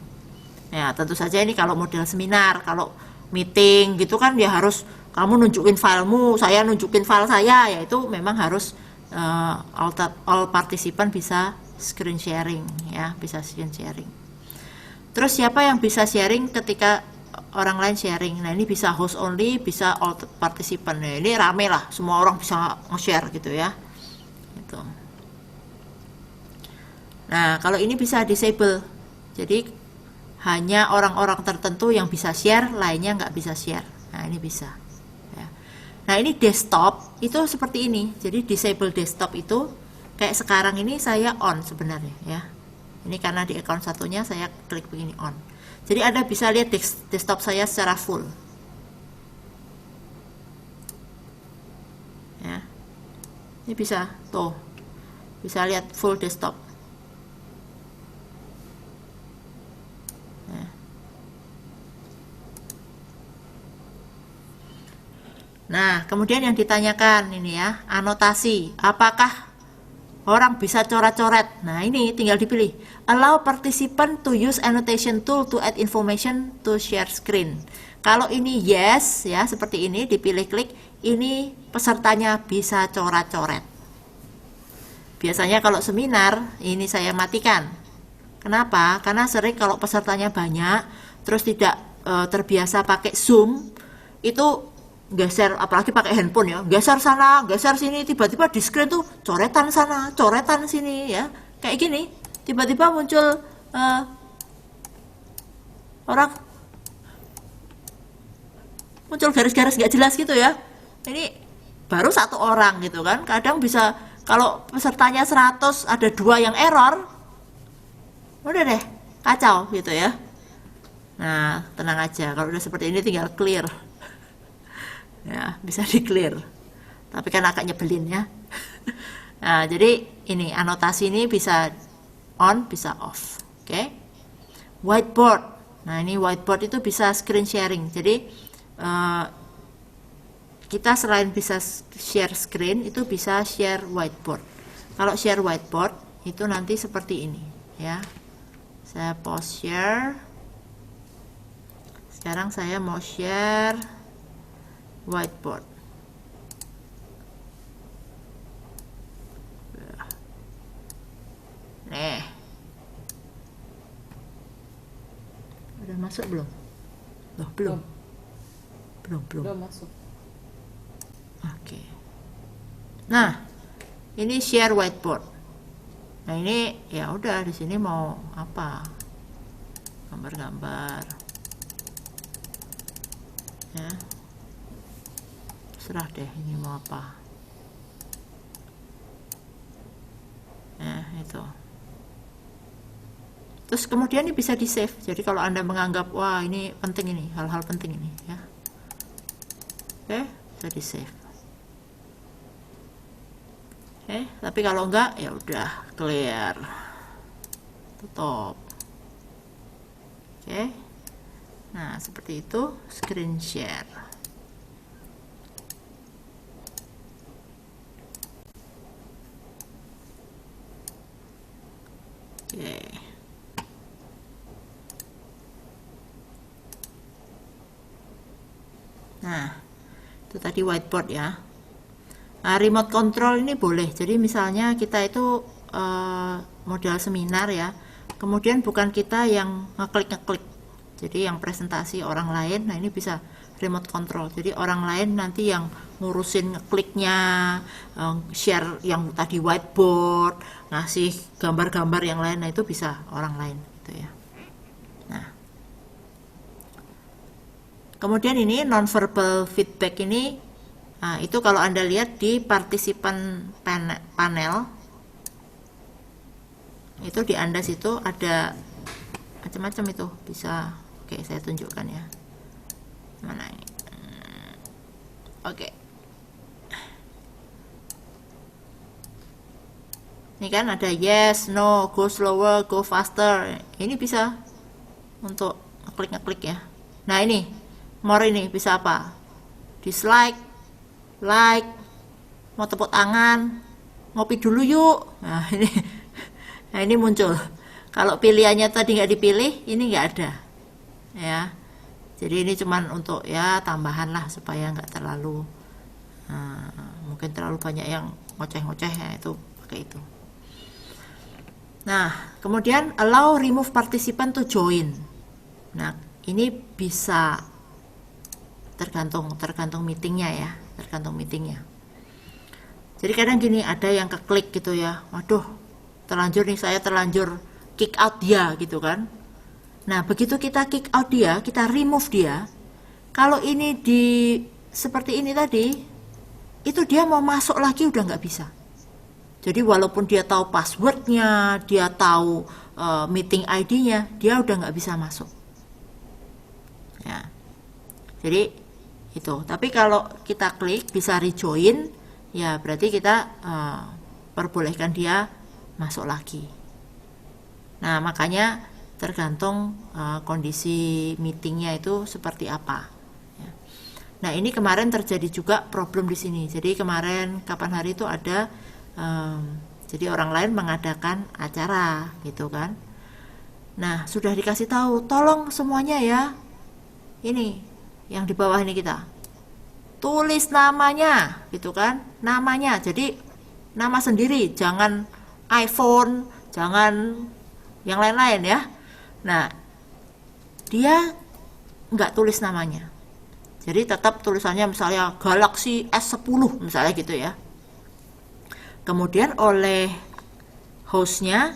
S1: Ya, tentu saja ini kalau model seminar, kalau meeting gitu kan ya harus kamu nunjukin filemu, saya nunjukin file saya, yaitu memang harus all participant bisa screen sharing ya, bisa screen sharing. Terus siapa yang bisa sharing ketika orang lain sharing? Nah, ini bisa host only, bisa all participant. Nah, ini rame lah, semua orang bisa nge-share gitu ya. Gitu. Nah, kalau ini bisa disable. Jadi hanya orang-orang tertentu yang bisa share, lainnya nggak bisa share. Nah, ini bisa. Nah, ini desktop itu seperti ini. Jadi disable desktop itu kayak sekarang ini saya on sebenarnya ya. Ini karena di account satunya saya klik begini on. Jadi Anda bisa lihat desktop saya secara full. Ya. Ini bisa tuh. Bisa lihat full desktop. Nah, kemudian yang ditanyakan ini ya, anotasi. Apakah orang bisa coret-coret? Nah, ini tinggal dipilih. Allow participant to use annotation tool to add information to share screen. Kalau ini yes, ya seperti ini, dipilih klik. Ini pesertanya bisa coret-coret. Biasanya kalau seminar, ini saya matikan. Kenapa? Karena sering kalau pesertanya banyak, terus tidak terbiasa pakai Zoom, itu geser, apalagi pakai handphone ya, geser sana, geser sini, tiba-tiba di screen tuh coretan sana, coretan sini ya, kayak gini, tiba-tiba muncul orang muncul garis-garis nggak jelas gitu ya. Ini baru satu orang gitu kan, kadang bisa kalau pesertanya 100 ada 2 yang error, udah deh kacau gitu ya. Nah tenang aja, kalau udah seperti ini tinggal clear ya, bisa di clear, tapi kan agak nyebelin ya. Nah jadi ini anotasi ini bisa on bisa off. Oke. Whiteboard, nah ini whiteboard itu bisa screen sharing, jadi kita selain bisa share screen itu bisa share whiteboard. Kalau share whiteboard itu nanti seperti ini ya, saya pause share. Sekarang saya mau share whiteboard. Nih, udah masuk belum? Loh, belum
S2: Belum masuk.
S1: Oke. Nah, ini share whiteboard. Nah ini ya udah, di sini mau apa? Gambar-gambar. Ya. Serah deh ini mau apa. Nah, itu. Terus kemudian ini bisa di save. Jadi kalau Anda menganggap wah ini penting ini, hal-hal penting ini ya. Oke, bisa di save. Oke, tapi kalau enggak ya udah clear. Tutup. Oke. Nah, seperti itu screen share. Oke. Nah, itu tadi whiteboard ya. Nah, remote control ini boleh. Jadi misalnya kita itu modal seminar ya, kemudian bukan kita yang ngeklik-ngeklik. Jadi yang presentasi orang lain, nah ini bisa remote control. Jadi orang lain nanti yang ngurusin ngekliknya, share yang tadi whiteboard, ngasih gambar-gambar yang lain, nah itu bisa orang lain gitu ya. Nah, kemudian ini non-verbal feedback ini, nah itu kalau Anda lihat di partisipan panel, itu di Anda situ ada macam-macam itu bisa. Oke, saya tunjukkan ya. Mana ini? Oke. Ini kan ada yes, no, go slower, go faster. Ini bisa untuk ngeklik-ngeklik ya. Nah ini, more ini bisa apa? Dislike, like, mau tepuk tangan, ngopi dulu yuk. Nah ini, nah ini muncul. Kalau pilihannya tadi nggak dipilih, ini nggak ada, ya. Jadi ini cuman untuk ya tambahan lah supaya nggak terlalu, mungkin terlalu banyak yang ngoceh-ngoceh ya, itu pakai itu. Nah, kemudian allow remove participant to join. Nah, ini bisa tergantung meetingnya ya, tergantung meetingnya. Jadi kadang gini, ada yang keklik gitu ya, waduh, terlanjur nih, saya terlanjur kick out dia gitu kan. Nah begitu kita kick out dia, kita remove dia, kalau ini di seperti ini tadi, itu dia mau masuk lagi udah nggak bisa. Jadi walaupun dia tahu passwordnya, dia tahu meeting ID-nya, dia udah nggak bisa masuk ya. Jadi itu, tapi kalau kita klik bisa rejoin ya, berarti kita perbolehkan dia masuk lagi. Nah, makanya tergantung kondisi meetingnya itu seperti apa. Ya. Nah, ini kemarin terjadi juga problem di sini. Jadi kemarin kapan hari itu ada, jadi orang lain mengadakan acara gitu kan. Nah, sudah dikasih tahu, tolong semuanya ya. Ini yang di bawah ini kita tulis namanya gitu kan, namanya. Jadi nama sendiri, jangan iPhone, jangan yang lain-lain ya. Nah, dia nggak tulis namanya. Jadi tetap tulisannya misalnya Galaxy S10 misalnya gitu ya. Kemudian oleh hostnya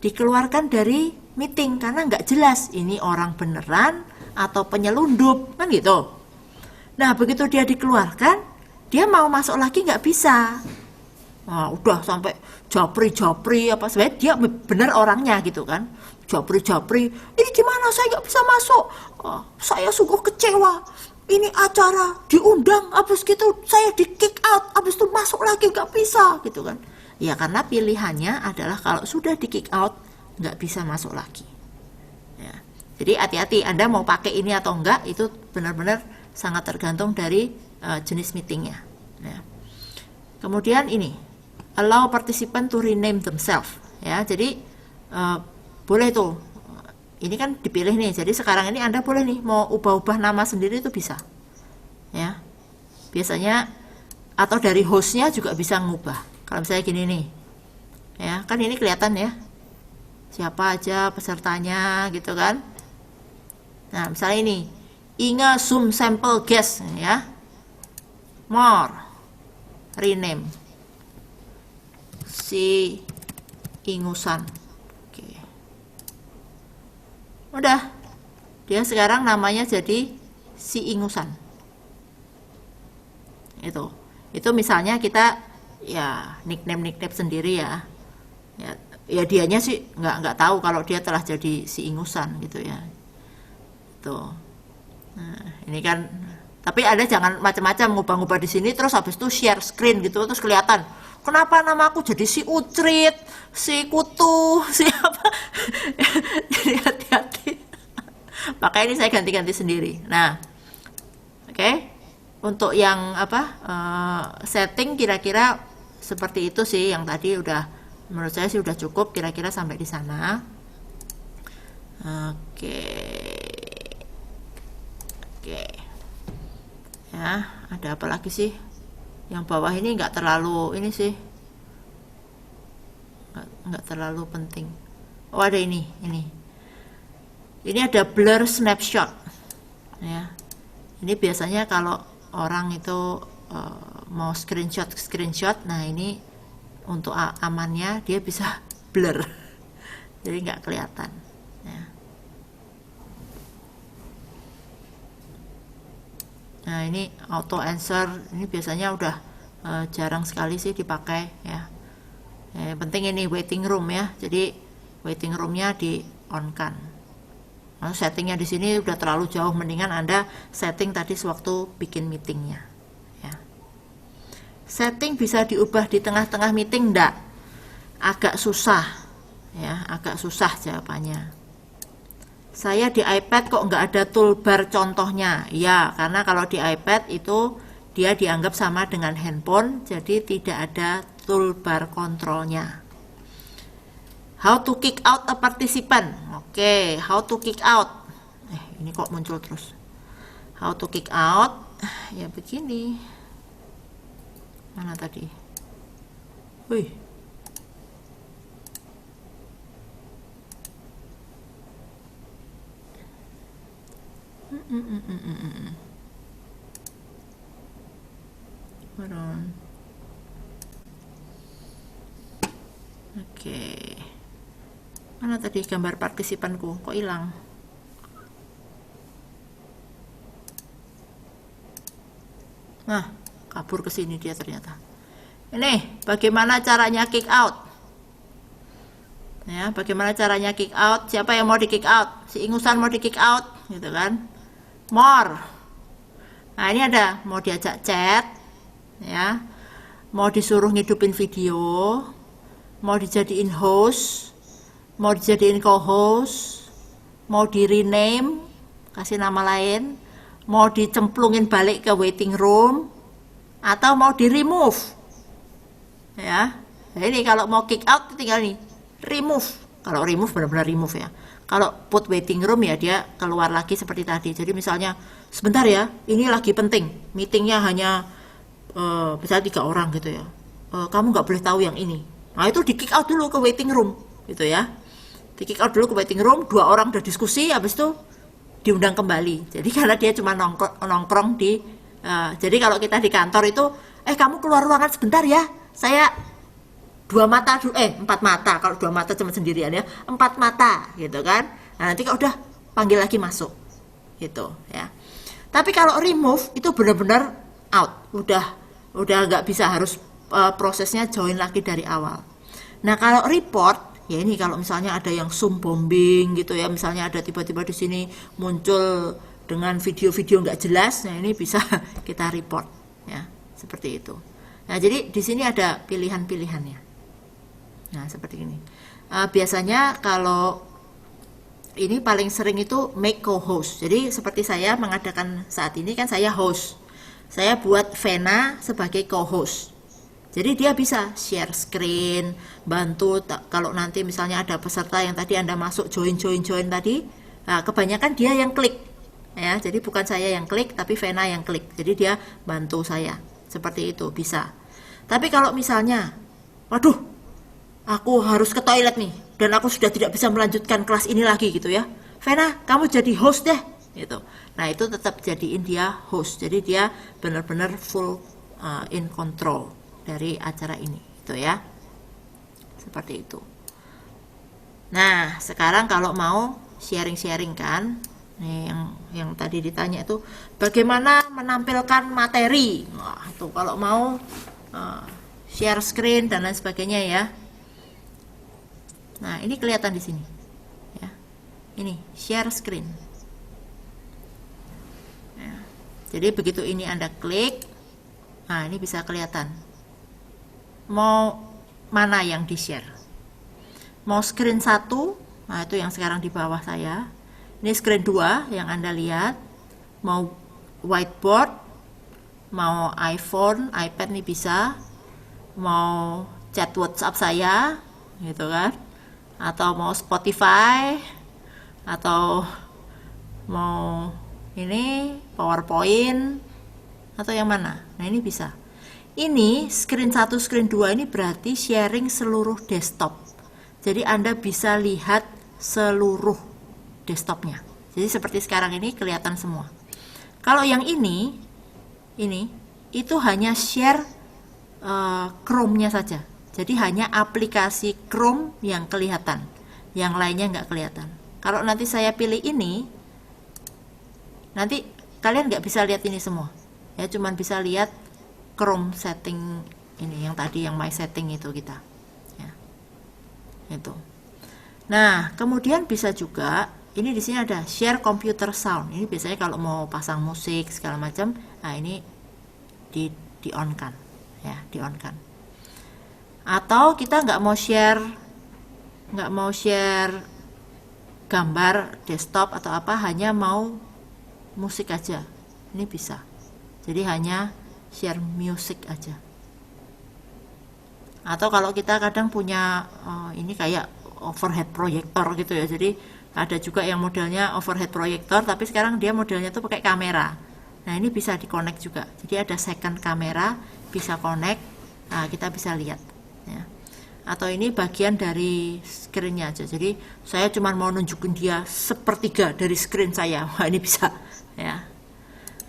S1: dikeluarkan dari meeting karena nggak jelas ini orang beneran atau penyelundup kan gitu. Nah begitu dia dikeluarkan, dia mau masuk lagi nggak bisa. Nah, udah sampai japri apa sebenarnya dia bener orangnya gitu kan. Japri, ini gimana saya nggak bisa masuk? Oh, saya sungguh kecewa. Ini acara diundang, habis gitu saya di kick out, habis itu masuk lagi nggak bisa gitu kan. Ya karena pilihannya adalah kalau sudah di kick out nggak bisa masuk lagi. Ya. Jadi hati-hati Anda mau pakai ini atau enggak itu benar-benar sangat tergantung dari jenis meetingnya. Ya. Kemudian ini allow participant to rename themselves. Ya, jadi boleh tuh. Ini kan dipilih nih. Jadi sekarang ini Anda boleh nih mau ubah-ubah nama sendiri itu bisa. Ya. Biasanya atau dari hostnya juga bisa ngubah. Kalau misalnya gini nih. Ya, kan ini kelihatan ya. Siapa aja pesertanya gitu kan. Nah, misalnya ini. Inge Zoom sample guest ya. More. Rename. Si Ingusan. Udah, dia sekarang namanya jadi si Ingusan. Itu misalnya kita ya nickname sendiri ya. Ya dianya sih nggak tahu kalau dia telah jadi si Ingusan gitu ya. Tuh. Nah, ini kan tapi Anda jangan macam-macam ngubah-ngubah di sini terus habis itu share screen gitu terus kelihatan. Kenapa nama aku jadi si Ucrit, si Kutu, si apa? Jadi hati-hati. Makanya ini saya ganti-ganti sendiri. Nah, oke. Untuk yang setting kira-kira seperti itu sih yang tadi udah menurut saya sih udah cukup kira-kira sampai di sana. Oke. Ya, ada apa lagi sih? Yang bawah ini nggak terlalu ini sih, nggak terlalu penting. Oh ada ini ada blur snapshot ya. Ini biasanya kalau orang itu mau screenshot, nah ini untuk amannya dia bisa blur jadi nggak kelihatan ya. Nah ini auto answer ini biasanya udah jarang sekali sih dipakai ya. Yang penting ini waiting room ya. Jadi waiting roomnya di on kan. Nah, settingnya di sini udah terlalu jauh, mendingan Anda setting tadi sewaktu bikin meetingnya. Ya. Setting bisa diubah di tengah-tengah meeting enggak? Agak susah ya, agak susah jawabannya. Saya di iPad kok nggak ada toolbar contohnya? Ya, karena kalau di iPad itu dia dianggap sama dengan handphone, jadi tidak ada toolbar kontrolnya. How to kick out a participant? Oke, how to kick out. Ini kok muncul terus. How to kick out? Ya begini. Mana tadi? Wih. Oke. Mana tadi gambar partisipanku? Kok hilang? Nah, kabur ke sini dia ternyata. Ini bagaimana caranya kick out? Ya, bagaimana caranya kick out? Siapa yang mau di kick out? Si Ingusan mau di kick out, gitu kan? More. Nah, ini ada mau diajak chat, ya. Mau disuruh ngidupin video, mau dijadiin host, mau dijadiin co-host, mau di rename, kasih nama lain, mau dicemplungin balik ke waiting room, atau mau di remove. Ya. Nah, ini kalau mau kick out tinggal nih, remove. Kalau remove benar-benar remove ya. Kalau put waiting room ya dia keluar lagi seperti tadi. Jadi misalnya sebentar ya, ini lagi penting, meetingnya hanya misalnya 3 orang gitu ya. Kamu nggak boleh tahu yang ini. Nah itu di kick out dulu ke waiting room gitu ya. Di kick out dulu ke waiting room, 2 orang udah diskusi, habis itu diundang kembali. Jadi karena dia cuma nongkrong di jadi kalau kita di kantor itu kamu keluar ruangan sebentar ya, saya 4 mata, kalau 2 mata cuma sendirian ya, 4 mata gitu kan. Nah, nanti kalau udah panggil lagi masuk gitu ya. Tapi kalau remove itu benar-benar out, udah nggak bisa, harus prosesnya join lagi dari awal. Nah, kalau report ya, ini kalau misalnya ada yang Zoom bombing gitu ya, misalnya ada tiba-tiba di sini muncul dengan video-video nggak jelas, nah ini bisa kita report ya, seperti itu. Nah, jadi di sini ada pilihan-pilihannya. Nah, seperti ini. Biasanya kalau ini paling sering itu make co-host. Jadi seperti saya mengadakan saat ini kan saya host. Saya buat Vena sebagai co-host. Jadi dia bisa share screen, bantu kalau nanti misalnya ada peserta yang tadi Anda masuk join tadi, nah, kebanyakan dia yang klik ya. Jadi bukan saya yang klik tapi Vena yang klik. Jadi dia bantu saya. Seperti itu bisa. Tapi kalau misalnya waduh, aku harus ke toilet nih dan aku sudah tidak bisa melanjutkan kelas ini lagi gitu ya, Vena kamu jadi host deh gitu. Nah, itu tetap jadiin dia host. Jadi dia benar-benar full in control dari acara ini gitu ya, seperti itu. Nah, sekarang kalau mau sharing kan, nih yang tadi ditanya itu bagaimana menampilkan materi. Nah, itu kalau mau share screen dan lain sebagainya ya. Nah, ini kelihatan di sini ya, ini share screen ya. Jadi begitu ini Anda klik, nah ini bisa kelihatan mau mana yang di share. Mau screen 1, nah itu yang sekarang di bawah saya. Ini screen 2 yang Anda lihat. Mau whiteboard, mau iPhone, iPad nih bisa. Mau chat WhatsApp saya gitu kan, atau mau Spotify, atau mau ini PowerPoint, atau yang mana. Nah, ini bisa. Ini screen 1, screen 2 ini berarti sharing seluruh desktop. Jadi Anda bisa lihat seluruh desktopnya. Jadi seperti sekarang ini kelihatan semua. Kalau yang ini itu hanya share Chrome-nya saja. Jadi hanya aplikasi Chrome yang kelihatan, yang lainnya nggak kelihatan. Kalau nanti saya pilih ini, nanti kalian nggak bisa lihat ini semua. Ya, cuman bisa lihat Chrome setting ini, yang tadi yang my setting itu kita. Ya, itu. Nah, kemudian bisa juga ini di sini ada share computer sound. Ini biasanya kalau mau pasang musik segala macam, nah ini di on kan, ya, di on kan. Atau kita nggak mau share gambar desktop atau apa, hanya mau musik aja, ini bisa. Jadi hanya share music aja. Atau kalau kita kadang punya ini kayak overhead projector gitu ya, jadi ada juga yang modelnya overhead projector tapi sekarang dia modelnya tuh pakai kamera. Nah, ini bisa di-connect juga, jadi ada second kamera bisa connect. Nah, kita bisa lihat ya. Atau ini bagian dari screen-nya aja, jadi saya cuma mau nunjukin dia sepertiga dari screen saya. Wah, ini bisa ya.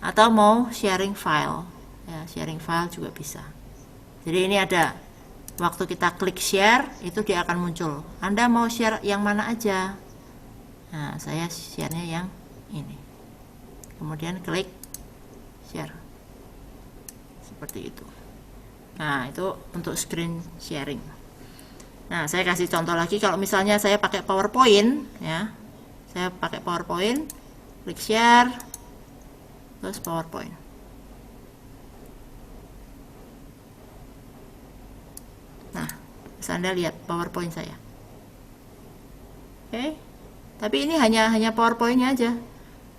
S1: Atau mau sharing file ya, sharing file juga bisa. Jadi ini ada, waktu kita klik share itu dia akan muncul, Anda mau share yang mana aja. Nah, saya share-nya yang ini, kemudian klik share seperti itu. Nah, itu untuk screen sharing. Nah, saya kasih contoh lagi, kalau misalnya saya pakai PowerPoint ya, saya pakai PowerPoint, klik share terus PowerPoint. Nah, bisa Anda lihat PowerPoint saya. Oke. Tapi ini hanya PowerPoint-nya aja.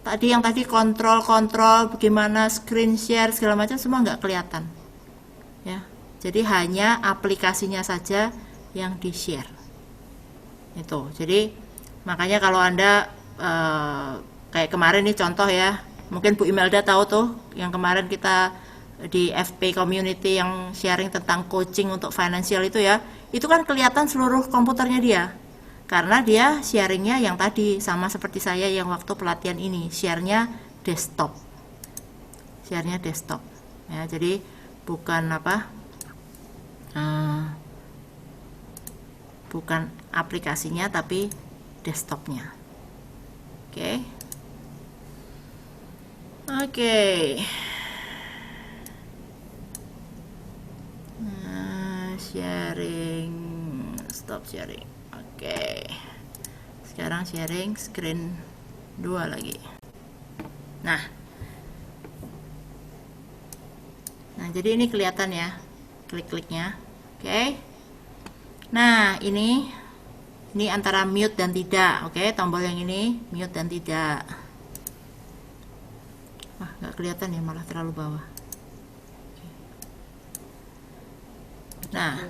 S1: Tadi yang tadi kontrol bagaimana screen share segala macam semua nggak kelihatan. Ya. Jadi hanya aplikasinya saja yang di-share. Itu. Jadi makanya kalau Anda kayak kemarin nih contoh ya, mungkin Bu Imelda tahu tuh yang kemarin kita di FP community yang sharing tentang coaching untuk financial itu ya, itu kan kelihatan seluruh komputernya dia. Karena dia sharingnya yang tadi sama seperti saya yang waktu pelatihan ini, sharenya desktop. Sharenya desktop. Ya, jadi bukan apa? Bukan aplikasinya tapi desktopnya. Oke. Oke. Sharing, stop sharing. Oke. Sekarang sharing screen 2 lagi. Nah, jadi ini kelihatan ya klik-kliknya. Oke. Nah, ini antara mute dan tidak. Oke, tombol yang ini mute dan tidak. Wah, nggak kelihatan ya, malah terlalu bawah. Nah,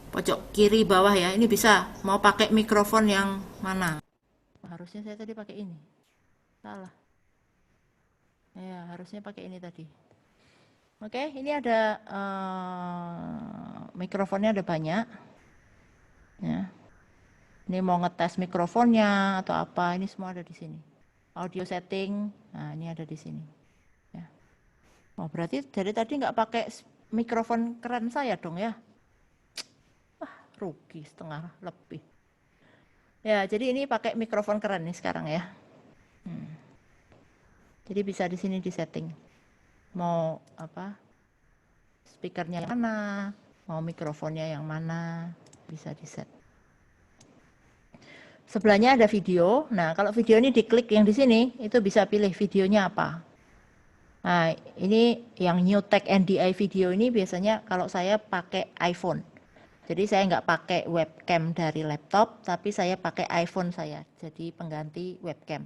S1: pojok kiri bawah ya, ini bisa mau pakai mikrofon yang mana. Harusnya saya tadi pakai ini, salah ya, harusnya pakai ini tadi. Oke, ini ada mikrofonnya ada banyak ya. Ini mau ngetes mikrofonnya atau apa, ini semua ada di sini. Audio setting, nah ini ada di sini ya. Oh, berarti dari tadi nggak pakai mikrofon keren saya dong ya. Rugi setengah lebih ya. Jadi ini pakai mikrofon keren nih sekarang ya. Jadi bisa di sini di setting mau apa, speakernya yang mana, mau mikrofonnya yang mana, bisa di set. Sebelahnya ada video. Nah, kalau video ini diklik yang di sini itu bisa pilih videonya apa. Nah, ini yang New Tech NDI video ini biasanya kalau saya pakai iPhone. Jadi saya nggak pakai webcam dari laptop, tapi saya pakai iPhone saya, jadi pengganti webcam.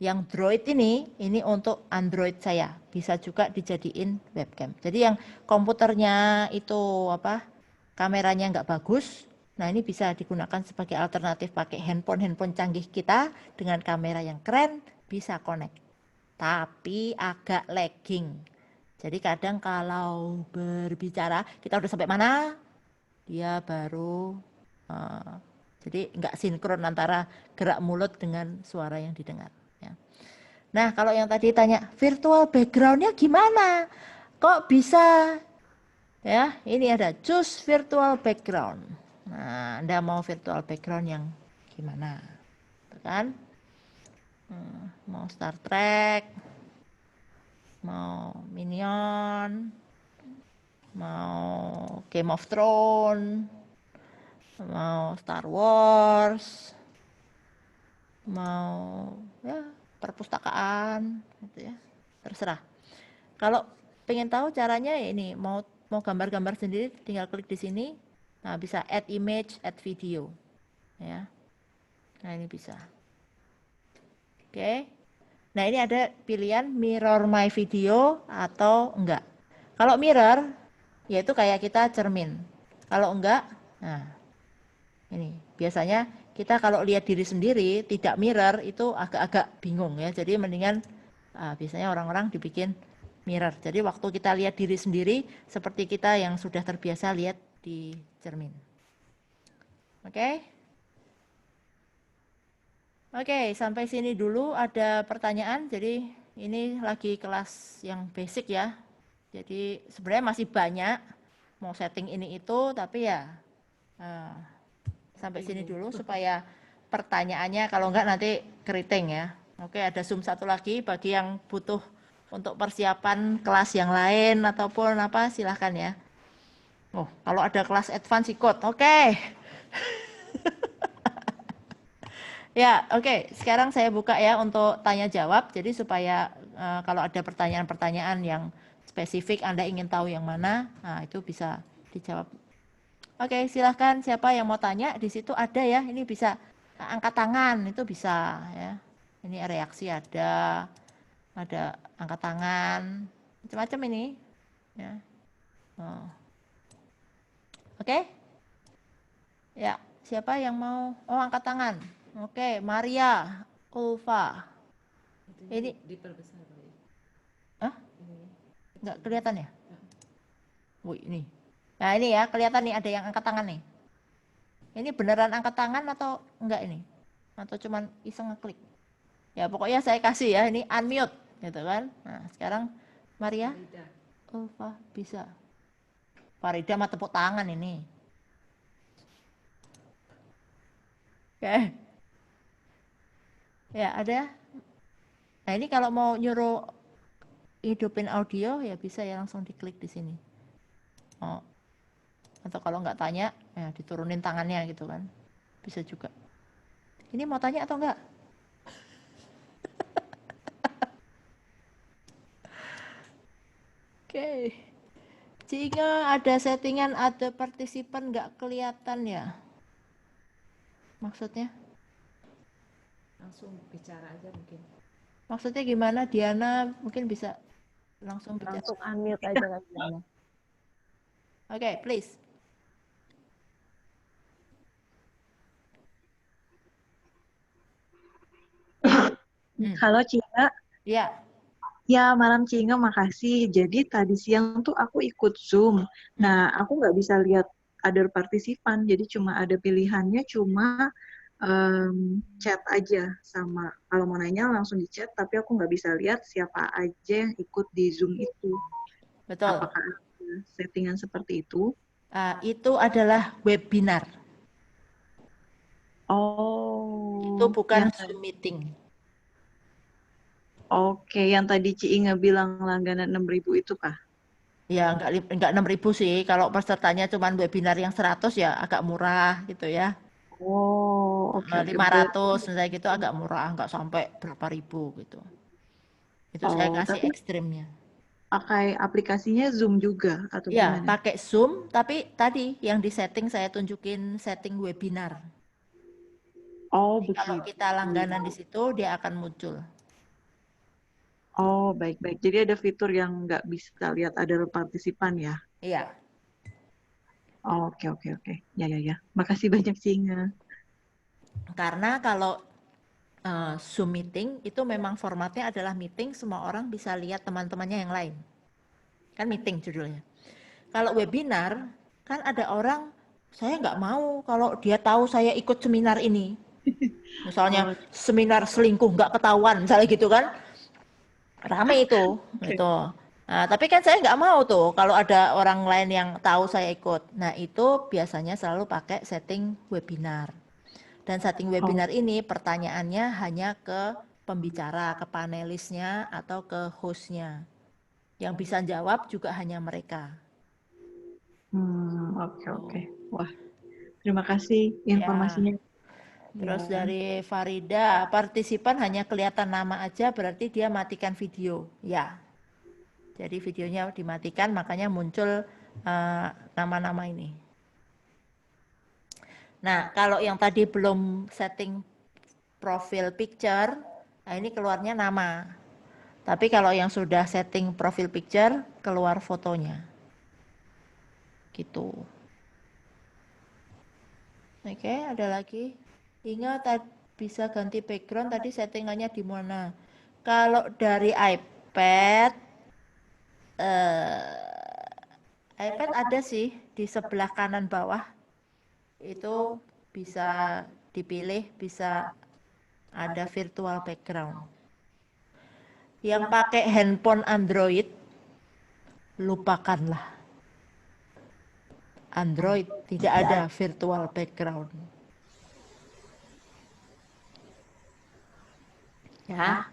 S1: Yang Droid ini untuk Android saya, bisa juga dijadiin webcam. Jadi yang komputernya itu apa, kameranya nggak bagus, nah ini bisa digunakan sebagai alternatif pakai handphone canggih kita dengan kamera yang keren, bisa connect. Tapi agak lagging. Jadi kadang kalau berbicara, kita udah sampai mana, dia baru jadi nggak sinkron antara gerak mulut dengan suara yang didengar ya. Nah, kalau yang tadi tanya virtual backgroundnya gimana, kok bisa ya, ini ada choose virtual background. Nah, Anda mau virtual background yang gimana, kan? Mau Star Trek, mau Minion, mau Game of Thrones, mau Star Wars, mau ya perpustakaan gitu ya, terserah. Kalau pengen tahu caranya ya ini, mau gambar-gambar sendiri tinggal klik di sini. Nah, bisa add image, add video ya. Nah, ini bisa. Oke. Nah, ini ada pilihan mirror my video atau enggak. Kalau mirror yaitu kayak kita cermin. Kalau enggak, nah ini biasanya kita kalau lihat diri sendiri tidak mirror itu agak-agak bingung ya. Jadi mendingan biasanya orang-orang dibikin mirror. Jadi waktu kita lihat diri sendiri seperti kita yang sudah terbiasa lihat di cermin. Oke? Oke, sampai sini dulu ada pertanyaan. Jadi ini lagi kelas yang basic ya. Jadi sebenarnya masih banyak mau setting ini itu, tapi ya sampai sini dulu supaya pertanyaannya kalau enggak nanti keriting ya. Oke, ada Zoom satu lagi bagi yang butuh untuk persiapan kelas yang lain ataupun apa, silahkan ya. Oh, kalau ada kelas advance ikut. Oke. Ya, oke. Sekarang saya buka ya untuk tanya jawab. Jadi supaya kalau ada pertanyaan-pertanyaan yang spesifik Anda ingin tahu yang mana, nah itu bisa dijawab. Oke, silahkan siapa yang mau tanya, di situ ada ya, ini bisa angkat tangan, itu bisa ya. Ini reaksi ada angkat tangan, macam-macam ini ya. Oh. Oke? Ya, siapa yang mau? Oh, angkat tangan. Oke, Maria, Ulfa. Ini
S2: diperbesar ya.
S1: Hah? Nggak kelihatan ya? Wih, ini. Nah, ini ya, kelihatan nih ada yang angkat tangan nih. Ini beneran angkat tangan atau enggak ini? Atau cuman iseng ngeklik? Ya pokoknya saya kasih ya, ini unmute gitu kan. Nah sekarang Maria,
S2: Farida.
S1: oh bisa. Farida mah tepuk tangan ini. Oke. Ya ada. Nah ini kalau mau nyuruh hidupin audio ya bisa ya langsung diklik di sini. Oh. Atau kalau nggak tanya ya diturunin tangannya gitu kan. Bisa juga. Ini mau tanya atau enggak? Oke. Jika ada settingan ada partisipan nggak kelihatan ya? Maksudnya?
S2: Langsung bicara aja mungkin.
S1: Maksudnya gimana? Diana mungkin bisa langsung bicara.
S3: Langsung unmute aja Kak Diana.
S1: Oke, please.
S3: Halo Cinga,
S1: Ya.
S3: ya malam Cinga, makasih. Jadi tadi siang tuh aku ikut Zoom. Nah, aku nggak bisa lihat other partisipan, jadi cuma ada pilihannya cuma chat aja sama kalau mau nanya langsung di chat, tapi aku nggak bisa lihat siapa aja yang ikut di Zoom itu.
S1: Betul.
S3: Apakah ada settingan seperti itu?
S1: Itu adalah webinar. Itu
S3: Oh,
S1: bukan Zoom meeting.
S3: oke, yang tadi Ci Inga bilang langganan 6.000 itu kah?
S1: Ya, enggak 6.000 sih. Kalau pesertanya cuma webinar yang 100 ya agak murah gitu ya.
S3: Oh, oke oke.
S1: 500 misalnya gitu agak murah, enggak sampai berapa ribu gitu. Itu saya
S3: Oh,
S1: kasih
S3: tapi
S1: ekstrimnya.
S3: pakai aplikasinya Zoom juga atau
S1: Ya,
S3: gimana?
S1: pakai Zoom, tapi tadi yang di setting saya tunjukin setting webinar.
S3: Oh,
S1: Jadi kalau
S3: begitu.
S1: kita langganan di situ, dia akan muncul.
S3: Oh, baik-baik. Jadi ada fitur yang nggak bisa lihat ada partisipan ya?
S1: Iya.
S3: Oh, oke, oke, oke. Ya, ya, ya. Makasih banyak, Singa.
S1: Karena kalau Zoom meeting itu memang formatnya adalah meeting, semua orang bisa lihat teman-temannya yang lain. Kan meeting judulnya. Kalau webinar, kan ada orang, saya nggak mau kalau dia tahu saya ikut seminar ini. Misalnya
S3: Oh,
S1: seminar selingkuh nggak ketahuan, misalnya gitu kan. Rame itu,
S3: oke.
S1: itu. Nah, tapi kan saya nggak mau tuh kalau ada orang lain yang tahu saya ikut. Nah, itu biasanya selalu pakai setting webinar. Dan setting
S3: Oh,
S1: webinar ini pertanyaannya hanya ke pembicara, ke panelisnya, atau ke hostnya. Yang bisa jawab juga hanya mereka.
S3: oke, oke.
S1: Tuh.
S3: Wah, terima kasih
S1: Ya,
S3: informasinya.
S1: terus
S3: Ya.
S1: dari Farida, partisipan hanya kelihatan nama aja berarti dia matikan video. Ya, jadi videonya dimatikan makanya muncul nama-nama ini. Nah, kalau yang tadi belum setting profil picture, nah ini keluarnya nama. Tapi kalau yang sudah setting profil picture, keluar fotonya. Gitu. Oke, ada lagi. Ingat bisa ganti background tadi settingannya di mana? Kalau dari iPad, iPad ada sih di sebelah kanan bawah. Itu bisa dipilih, bisa ada virtual background. Yang pakai handphone Android, lupakanlah. Android tidak ada virtual background. Ya,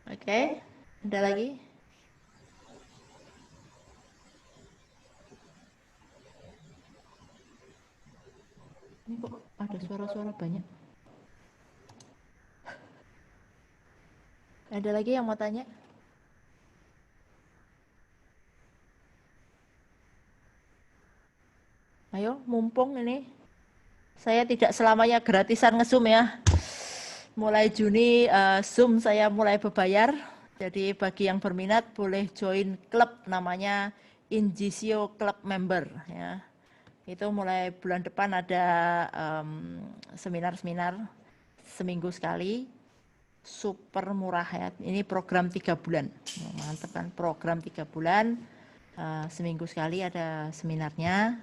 S1: oke. Ada lagi? Ini kok ada suara-suara banyak. Ada lagi yang mau tanya? Ayo, mumpung ini. Saya tidak selamanya gratisan nge-Zoom ya. Mulai Juni Zoom saya mulai berbayar. Jadi bagi yang berminat boleh join klub namanya Injisio Club Member ya. Itu mulai bulan depan ada seminar-seminar seminggu sekali. Super murah ya. Ini program 3 bulan. Mantap kan, program 3 bulan. Seminggu sekali ada seminarnya.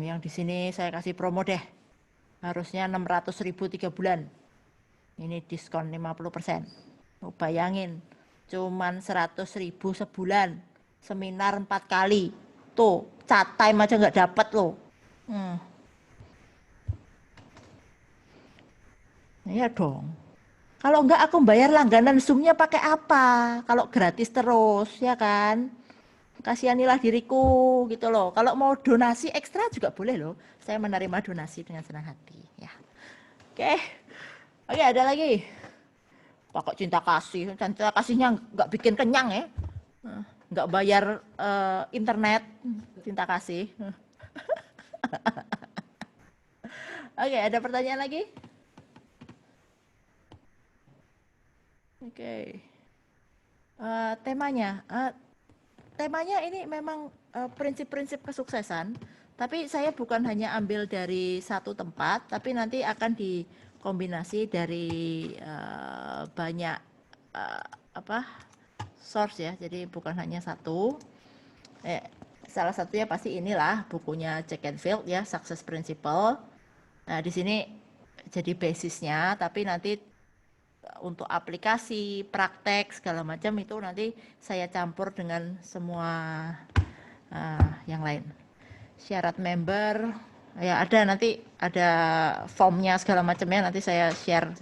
S1: Yang di sini saya kasih promo deh. Harusnya 600.000 3 bulan. Ini diskon 50%. Oh, bayangin, cuman 100.000 sebulan. Seminar 4 kali. Tuh, chat time aja nggak dapat loh. Iya dong. Kalau nggak aku bayar langganan Zoom-nya pakai apa? Kalau gratis terus, ya kan? Kasihanilah diriku gitu loh. Kalau mau donasi ekstra juga boleh loh. Saya menerima donasi dengan senang hati ya. Oke. Oke, ada lagi. Pakai cinta kasih. Cinta kasihnya nggak bikin kenyang ya. Nggak bayar internet. Cinta kasih. Oke, ada pertanyaan lagi? Oke. Temanya. Temanya ini memang prinsip-prinsip kesuksesan, tapi saya bukan hanya ambil dari satu tempat, tapi nanti akan dikombinasi dari banyak source ya. Jadi bukan hanya satu. Salah satunya pasti inilah bukunya Jack Canfield ya, Success Principle. Nah, di sini jadi basisnya, tapi nanti untuk aplikasi, praktek segala macam itu nanti saya campur dengan semua yang lain. Syarat member ya ada, nanti ada formnya segala macamnya, nanti saya share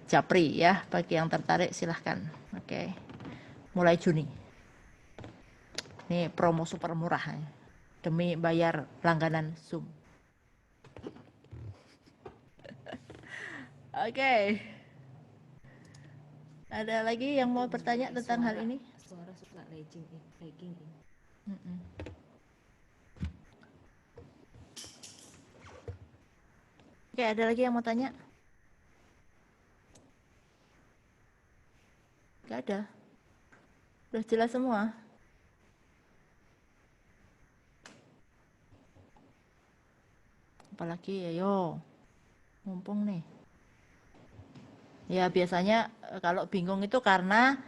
S1: Japri ya, bagi yang tertarik silahkan. Oke. Mulai Juni. Ini promo super murah ya, demi bayar langganan Zoom. Oke. Ada lagi yang mau bertanya tentang hal ini?
S2: Suara suka lagging ini.
S1: Oke, ada lagi yang mau tanya? Gak ada. Udah jelas semua. Apalagi ayo, mumpung nih. Ya biasanya kalau bingung itu karena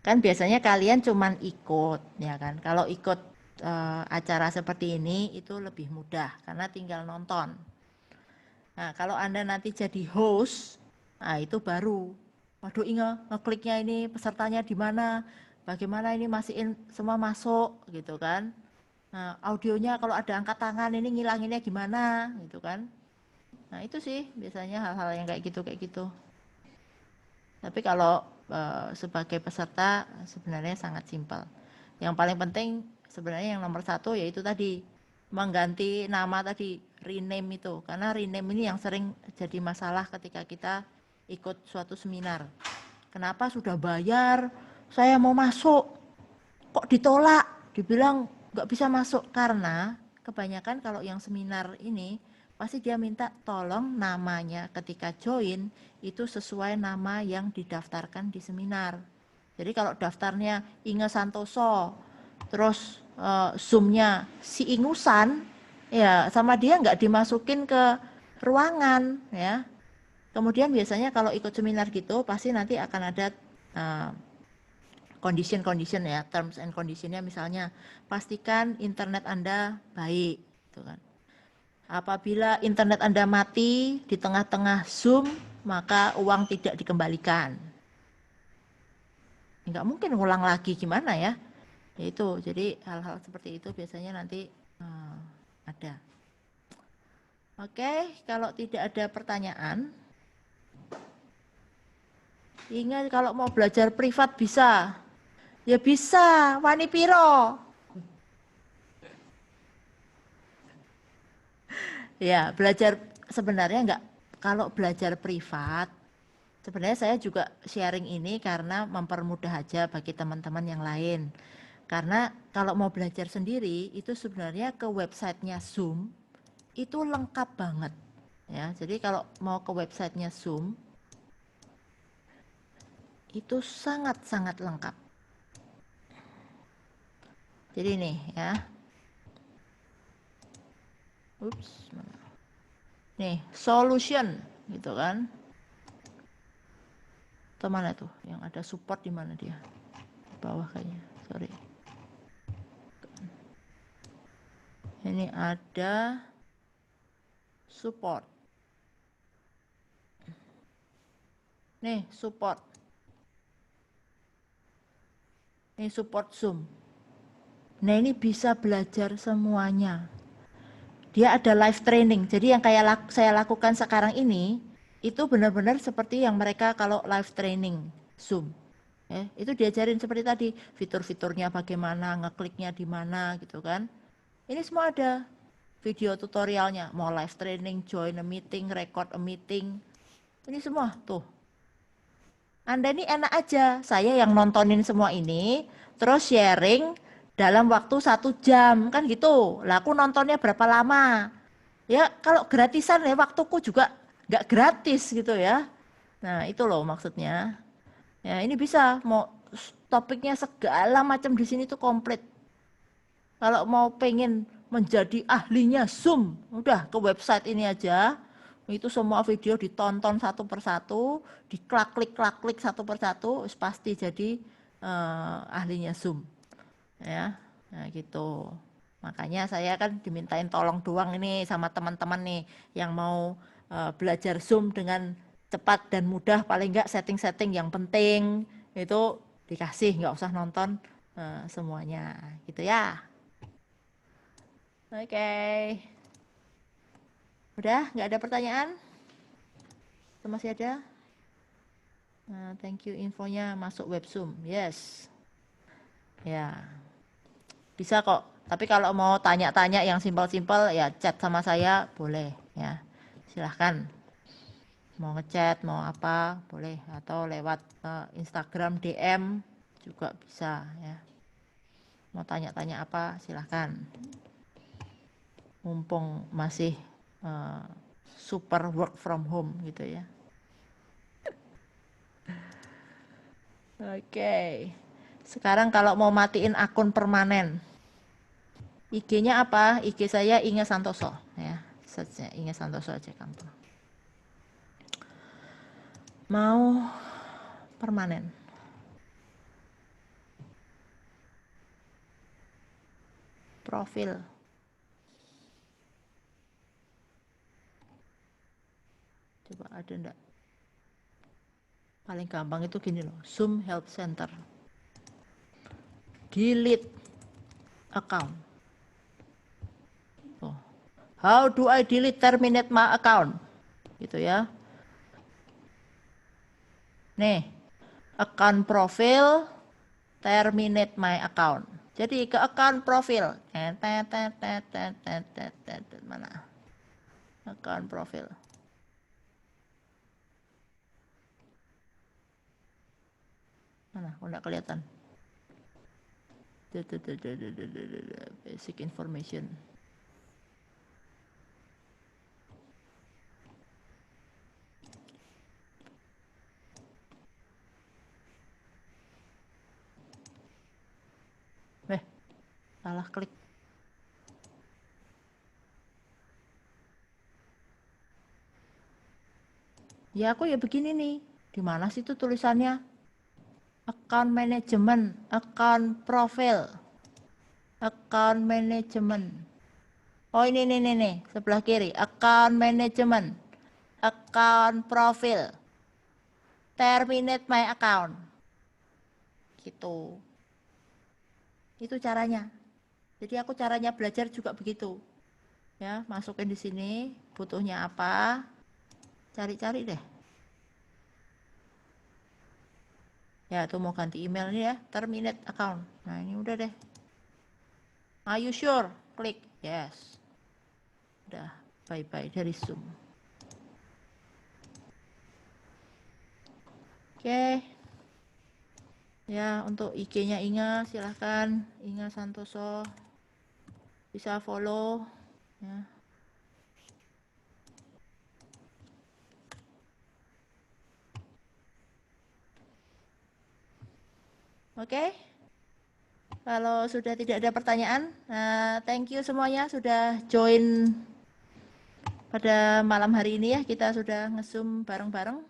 S1: kan biasanya kalian cuman ikut ya kan. Kalau ikut acara seperti ini itu lebih mudah karena tinggal nonton. Nah, kalau Anda nanti jadi host, nah itu baru. Waduh, ingat ngekliknya ini pesertanya di mana? Bagaimana ini masihin semua masuk gitu kan. Nah, audionya kalau ada angkat tangan ini ngilanginnya gimana gitu kan. Nah, itu sih biasanya hal-hal yang kayak gitu. Tapi kalau sebagai peserta sebenarnya sangat simpel. Yang paling penting sebenarnya yang nomor satu yaitu tadi mengganti nama tadi, rename itu. Karena rename ini yang sering jadi masalah ketika kita ikut suatu seminar. Kenapa sudah bayar, saya mau masuk, kok ditolak, dibilang nggak bisa masuk. Karena kebanyakan kalau yang seminar ini pasti dia minta tolong namanya ketika join itu sesuai nama yang didaftarkan di seminar. Jadi kalau daftarnya Inge Santoso, terus Zoom-nya si Ingusan, ya sama dia nggak dimasukin ke ruangan ya. Kemudian biasanya kalau ikut seminar gitu pasti nanti akan ada condition ya, terms and conditionnya, misalnya pastikan internet Anda baik, gitu kan. Apabila internet Anda mati di tengah-tengah Zoom, maka uang tidak dikembalikan. Nggak mungkin ngulang lagi, gimana ya? Itu, jadi hal-hal seperti itu biasanya nanti ada. Oke, kalau tidak ada pertanyaan, ingat kalau mau belajar privat bisa. Ya bisa, wani piro. Ya, belajar sebenarnya enggak, kalau belajar privat, sebenarnya saya juga sharing ini karena mempermudah aja bagi teman-teman yang lain. Karena kalau mau belajar sendiri, itu sebenarnya ke websitenya Zoom, itu lengkap banget. Ya, jadi kalau mau ke websitenya Zoom, itu sangat-sangat lengkap. Jadi nih ya. Ups, mana? Nih, solution gitu kan. Atau mana tuh yang ada support, di mana dia? Di bawah kayaknya. Sorry. Ini ada support. Nih, support. Ini support Zoom. Nah, ini bisa belajar semuanya. Dia ada live training. Jadi yang kayak saya lakukan sekarang ini, itu benar-benar seperti yang mereka kalau live training Zoom. Itu diajarin seperti tadi, fitur-fiturnya bagaimana, ngekliknya di mana gitu kan. Ini semua ada video tutorialnya, mau live training, join a meeting, record a meeting. Ini semua tuh. Anda ini enak aja, saya yang nontonin semua ini, terus sharing dalam waktu 1 jam, kan gitu. Lah aku nontonnya berapa lama? Ya kalau gratisan ya waktuku juga nggak gratis gitu ya. Nah itu loh maksudnya. Ya ini bisa, mau topiknya segala macam di sini tuh komplit. Kalau mau pengen menjadi ahlinya Zoom, udah ke website ini aja. Itu semua video ditonton satu persatu, diklik-klik satu persatu, pasti jadi ahlinya Zoom. Ya, nah gitu. Makanya saya kan dimintain tolong doang ini sama teman-teman nih yang mau belajar Zoom dengan cepat dan mudah, paling enggak setting-setting yang penting itu dikasih, nggak usah nonton semuanya, gitu ya. Oke. Udah, nggak ada pertanyaan? Atau masih ada? Thank you, infonya masuk web Zoom. Yes. Ya. Bisa kok. Tapi kalau mau tanya-tanya yang simpel-simpel ya chat sama saya boleh ya. Silahkan. Mau ngechat, mau apa boleh, atau lewat Instagram DM juga bisa ya. Mau tanya-tanya apa silahkan. Mumpung masih super work from home gitu ya. Oke. Sekarang kalau mau matiin akun permanen, IG-nya apa? IG saya Inge Santoso ya. Search-nya Inge Santoso aja gampang. Mau permanen. Profil. Coba ada enggak? Paling gampang itu gini loh, Zoom Help Center. Delete account. Oh. How do I terminate my account? Gitu ya. Nih, account profil, terminate my account. Jadi ke account profil. Mana? Account profil. Mana? Kok nggak kelihatan? Basic information. Salah klik. Ya aku ya begini nih. Di mana sih itu tulisannya? Account management, account profile, account management. Oh ini nih, sebelah kiri. Account management, account profile, terminate my account. Gitu. Itu caranya. Jadi aku caranya belajar juga begitu. Ya, masukin di sini, butuhnya apa? Cari-cari deh. Ya, tuh mau ganti email ini ya, terminate account. Nah, ini udah deh. Are you sure? Klik yes. Udah, bye-bye dari Zoom. Oke. Ya, untuk IG-nya Inga silahkan, Inga Santoso. Bisa follow ya. Oke. Kalau sudah tidak ada pertanyaan, thank you semuanya sudah join pada malam hari ini ya. Kita sudah nge-zoom bareng-bareng.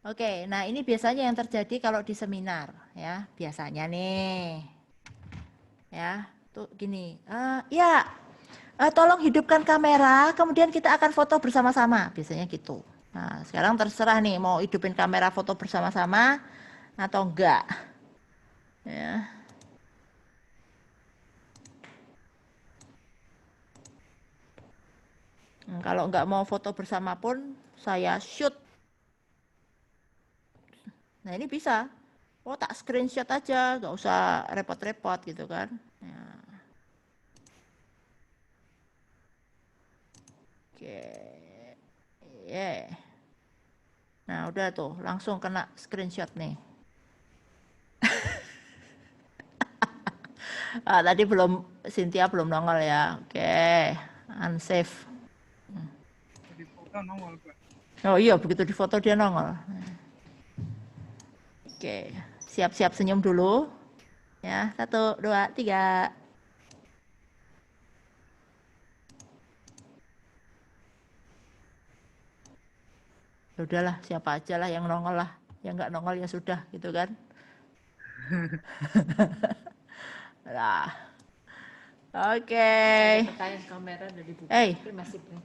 S1: Oke, nah ini biasanya yang terjadi kalau di seminar ya, biasanya nih. Ya, Tuh gini, ya, tolong hidupkan kamera, kemudian kita akan foto bersama-sama, biasanya gitu. Nah, sekarang terserah nih mau hidupin kamera foto bersama-sama atau enggak. Ya. Kalau enggak mau foto bersama pun saya shoot. Nah ini bisa. Oh tak screenshot aja, nggak usah repot-repot gitu kan. Ya. Oke. Yeah. Nah udah tuh langsung kena screenshot nih. Tadi belum, Cynthia belum nongol ya. Oke, unsave.
S4: Di foto nongol, Pak.
S1: Oh iya, begitu di foto dia nongol. Oke, siap-siap senyum dulu. Ya, 1, 2, 3. Ya udahlah, siapa aja lah yang nongol lah. Yang nggak nongol ya sudah, gitu kan. Nah, oke.
S2: Ada pertanyaan kamera udah dibuka tapi masih blank.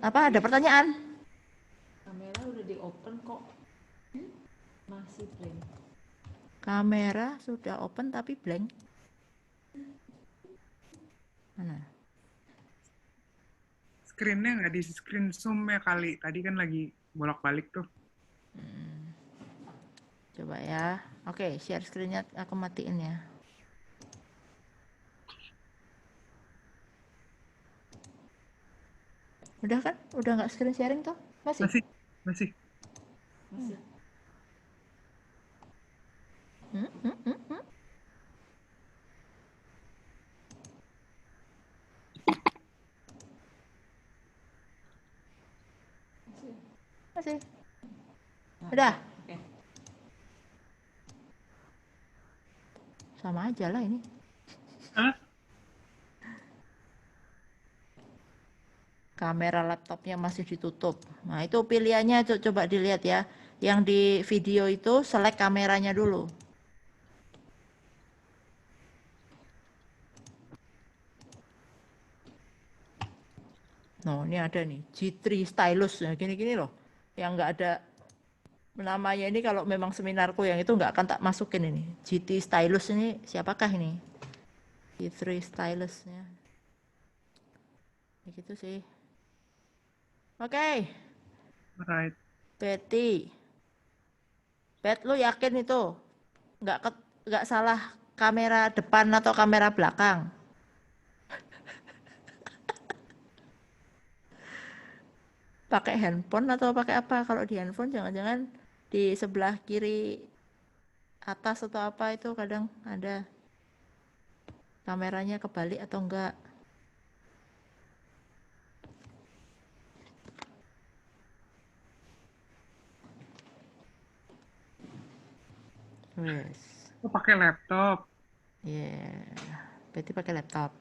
S1: Apa ada pertanyaan?
S2: Kamera udah di open kok masih blank.
S1: Kamera sudah open tapi blank. Mana?
S4: Screen-nya nggak di screen zoom ya kali. Tadi kan lagi bolak-balik tuh.
S1: Coba ya. Oke, share screen-nya aku matiin ya. Udah kan? Udah nggak screen sharing toh? Masih?
S4: Masih.
S2: Masih.
S1: Masih. Udah.
S2: Oke.
S1: Sama aja lah ini.
S4: Hah?
S1: Kamera laptopnya masih ditutup. Nah, itu pilihannya coba dilihat ya. Yang di video itu select kameranya dulu. Nah, ini ada nih, G3 Stylus. Nah, gini-gini loh. Yang nggak ada namanya ini kalau memang seminarku yang itu nggak akan tak masukin ini. GT Stylus ini siapakah ini? G3 Stylusnya. Ya gitu sih. Oke.
S4: Right.
S1: Betty. Bet, lu yakin itu nggak salah kamera depan atau kamera belakang? Pakai handphone atau pakai apa? Kalau di handphone jangan-jangan di sebelah kiri atas atau apa itu kadang ada kameranya kebalik atau enggak. Yes.
S4: Oh, pakai laptop.
S1: Berarti pakai laptop.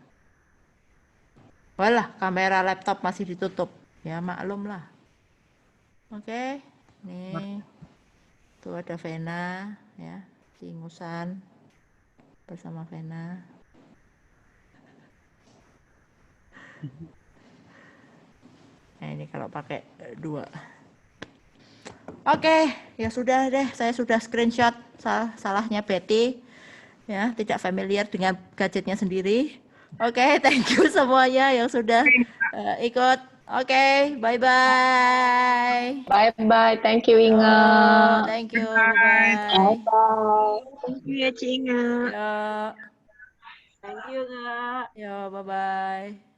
S1: Walah, kamera laptop masih ditutup. Ya maklum lah. Oke. Nih. Tuh ada Vena ya, si ingusan bersama Vena. Nah, ini kalau pakai 2. Oke, ya sudah deh, saya sudah screenshot salahnya Betty. Ya, tidak familiar dengan gadgetnya sendiri. Oke, thank you semuanya yang sudah ikut. Oke, bye-bye.
S5: Bye-bye. Thank you, Inge.
S1: Thank you,
S4: Bye.
S1: bye-bye.
S3: Thank you ya, Cinga.
S1: Yo,
S3: Thank you, Kak.
S1: yo, bye-bye.